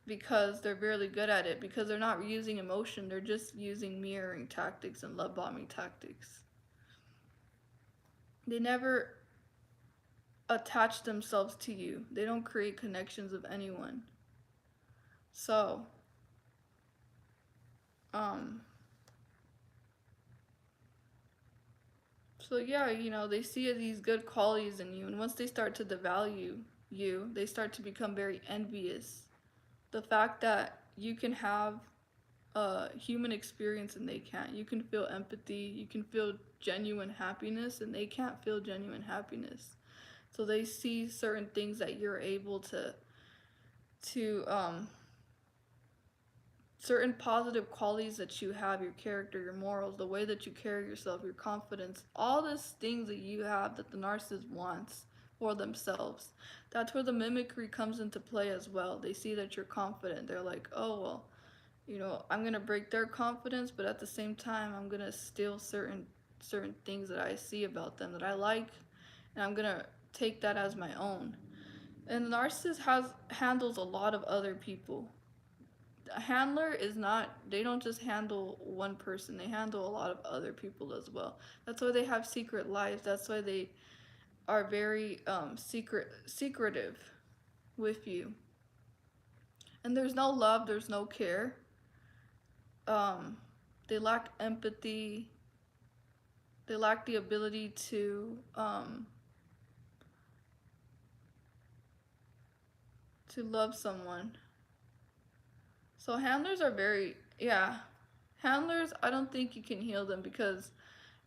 because they're really good at it, because they're not using emotion, they're just using mirroring tactics and love bombing tactics. They never attach themselves to you. They don't create connections with anyone. So, um so yeah, they see these good qualities in you, and once they start to devalue you, they start to become very envious. The fact that you can have a human experience and they can't. You can feel empathy, you can feel genuine happiness, and they can't feel genuine happiness. So they see certain things that you're able to certain positive qualities that you have, your character, your morals, the way that you carry yourself, your confidence, all these things that you have that the narcissist wants for themselves. That's where the mimicry comes into play as well. They see that you're confident. They're like, oh, well, I'm gonna break their confidence, but at the same time, I'm gonna steal certain things that I see about them that I like, and I'm gonna take that as my own. And the narcissist handles a lot of other people. A handler is not, they don't just handle one person, they handle a lot of other people as well. That's why they have secret lives. That's why they are very secretive with you. And there's no love, there's no care. Um, they lack empathy. They lack the ability to love someone. So handlers are very, yeah. Handlers, I don't think you can heal them because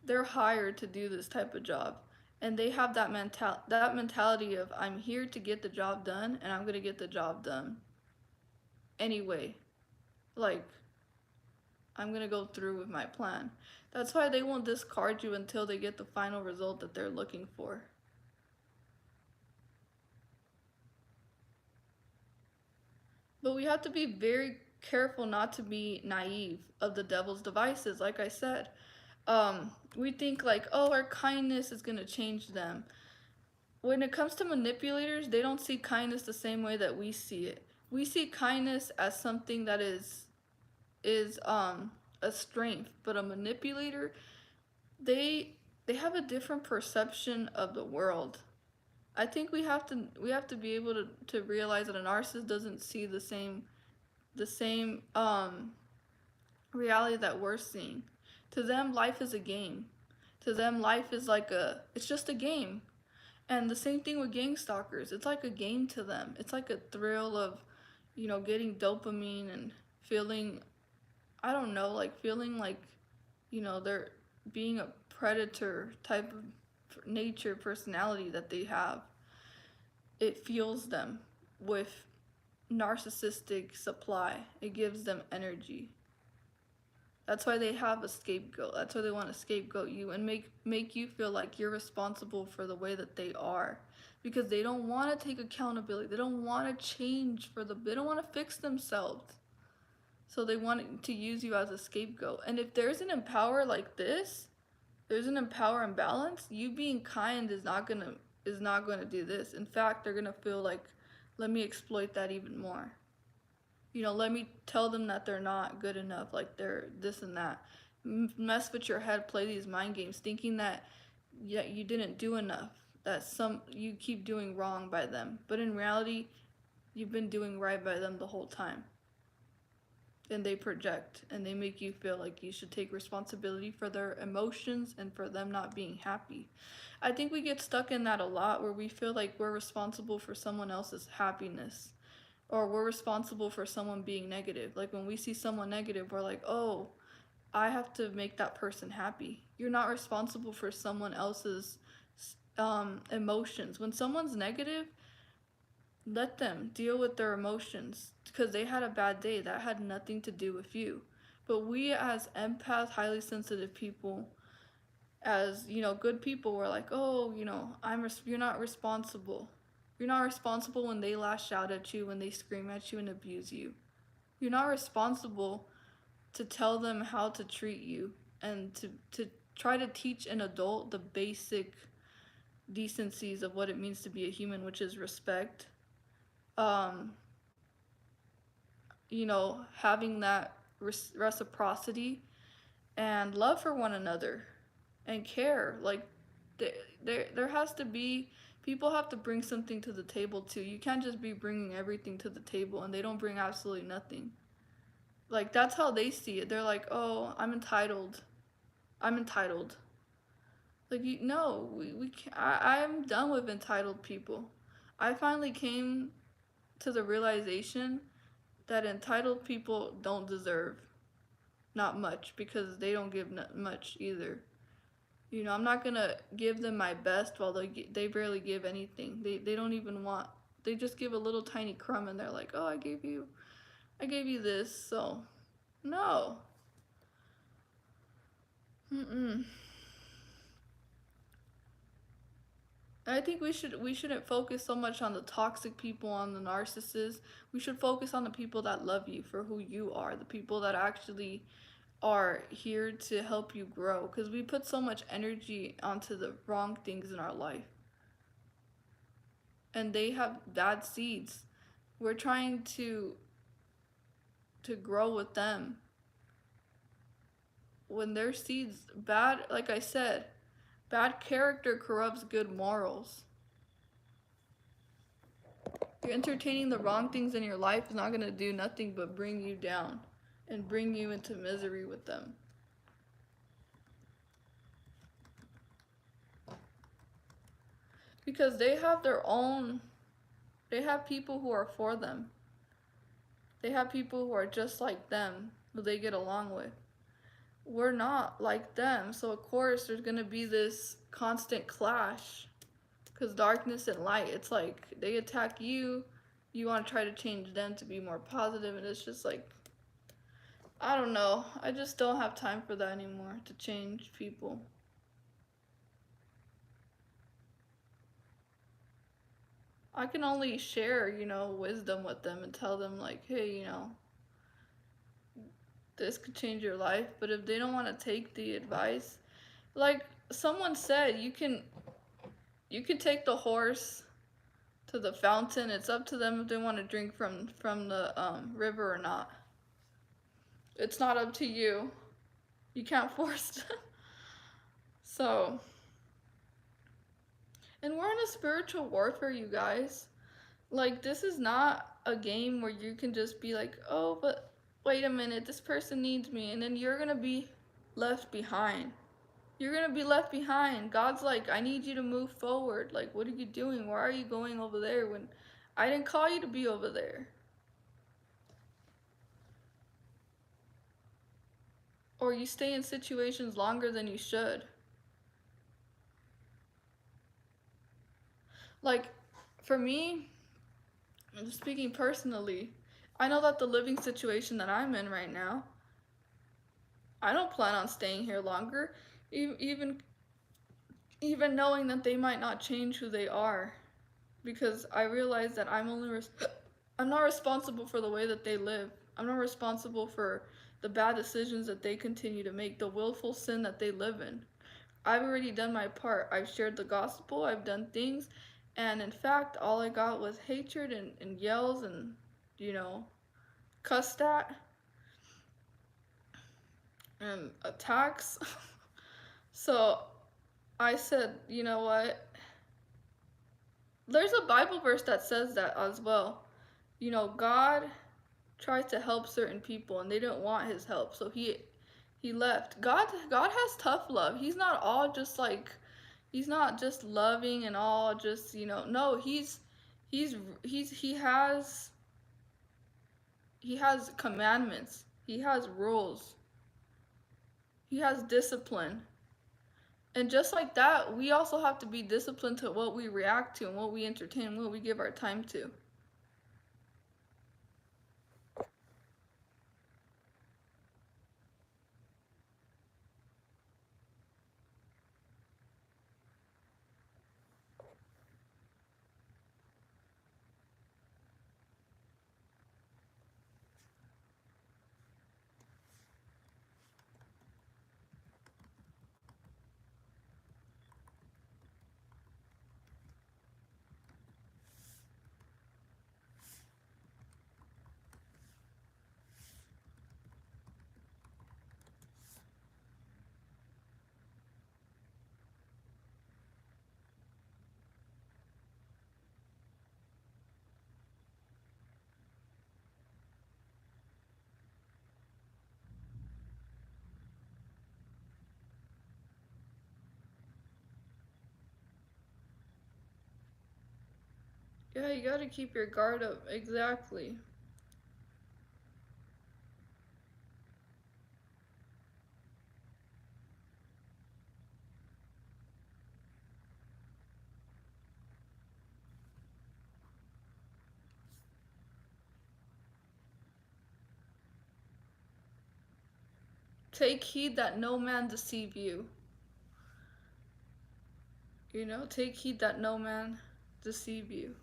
they're hired to do this type of job. And they have that mentality of I'm here to get the job done, and I'm going to get the job done anyway. Like, I'm going to go through with my plan. That's why they won't discard you until they get the final result that they're looking for. But we have to be very careful not to be naive of the devil's devices. Like I said, we think like, oh, our kindness is gonna change them. When it comes to manipulators, they don't see kindness the same way that we see it. We see kindness as something that is a strength, but a manipulator, they they have a different perception of the world. I think we have to be able to realize that a narcissist doesn't see the same reality that we're seeing. To them, life is a game. To them, life is like it's just a game. And the same thing with gang stalkers. It's like a game to them. It's like a thrill of, getting dopamine and feeling, I don't know, like feeling like, they're being a predator type of nature personality that they have. It fuels them with narcissistic supply. It gives them energy. That's why they have a scapegoat. That's why they want to scapegoat you and make you feel like you're responsible for the way that they are. Because they don't want to take accountability. They don't want to change they don't want to fix themselves. So they want to use you as a scapegoat. And if there's an empower like this, there's an empower imbalance, you being kind is not gonna do this. In fact, they're gonna feel like, let me exploit that even more. Let me tell them that they're not good enough, like they're this and that. Mess with your head, play these mind games, thinking that you didn't do enough, that you keep doing wrong by them. But in reality, you've been doing right by them the whole time. And they project and they make you feel like you should take responsibility for their emotions and for them not being happy. I think we get stuck in that a lot where we feel like we're responsible for someone else's happiness or we're responsible for someone being negative. Like when we see someone negative, we're like, oh, I have to make that person happy. You're not responsible for someone else's emotions. When someone's negative, let them deal with their emotions because they had a bad day. That had nothing to do with you. But we, as empaths, highly sensitive people, as good people, we're like, oh, you're not responsible. You're not responsible when they lash out at you, when they scream at you and abuse you. You're not responsible to tell them how to treat you and to try to teach an adult the basic decencies of what it means to be a human, which is respect. Um, having that reciprocity and love for one another and care. Like, there has to be, people have to bring something to the table too. You can't just be bringing everything to the table and they don't bring absolutely nothing. Like, that's how they see it. They're like, oh, I'm entitled. I'm entitled. Like, no, we can't, I'm done with entitled people. I finally came to the realization that entitled people don't deserve not much because they don't give much either. I'm not gonna give them my best while they barely give anything. They don't even want. They just give a little tiny crumb and they're like, oh, I gave you this. So no. Mm-mm. I think we shouldn't focus so much on the toxic people, on the narcissists. We should focus on the people that love you for who you are, the people that actually are here to help you grow, because we put so much energy onto the wrong things in our life and they have bad seeds. We're trying to grow with them when their seeds bad. Like I said, bad character corrupts good morals. You're entertaining the wrong things in your life is not going to do nothing but bring you down and bring you into misery with them. Because they have their own, they have people who are for them. They have people who are just like them, who they get along with. We're not like them, so of course there's going to be this constant clash. Because darkness and light, it's like they attack you, you want to try to change them to be more positive, and it's just like, I don't know. I just don't have time for that anymore, to change people. I can only share, wisdom with them and tell them, like, hey, this could change your life. But if they don't want to take the advice, like someone said, you can take the horse to the fountain. It's up to them if they want to drink from the river or not. It's not up to you. You can't force them. So, and we're in a spiritual warfare, you guys. Like, this is not a game where you can just be like, oh, but wait a minute, this person needs me, and then you're gonna be left behind. You're gonna be left behind. God's like, I need you to move forward. Like, what are you doing? Why are you going over there when I didn't call you to be over there? Or you stay in situations longer than you should. Like, for me, speaking personally, I know that the living situation that I'm in right now, I don't plan on staying here longer, even even knowing that they might not change who they are, because I realize that I'm not responsible for the way that they live. I'm not responsible for the bad decisions that they continue to make, the willful sin that they live in. I've already done my part. I've shared the gospel, I've done things, and in fact, all I got was hatred and yells and, you know, cussed at and attacks. So I said, you know what? There's a Bible verse that says that as well. God tries to help certain people and they didn't want his help, so he left. God has tough love. He's not all just like, he's not just loving and all just, no, he's he has commandments. He has rules. He has discipline. And just like that, we also have to be disciplined to what we react to and what we entertain, what we give our time to. Yeah, you gotta keep your guard up. Exactly. Take heed that no man deceive you. You know, take heed that no man deceive you.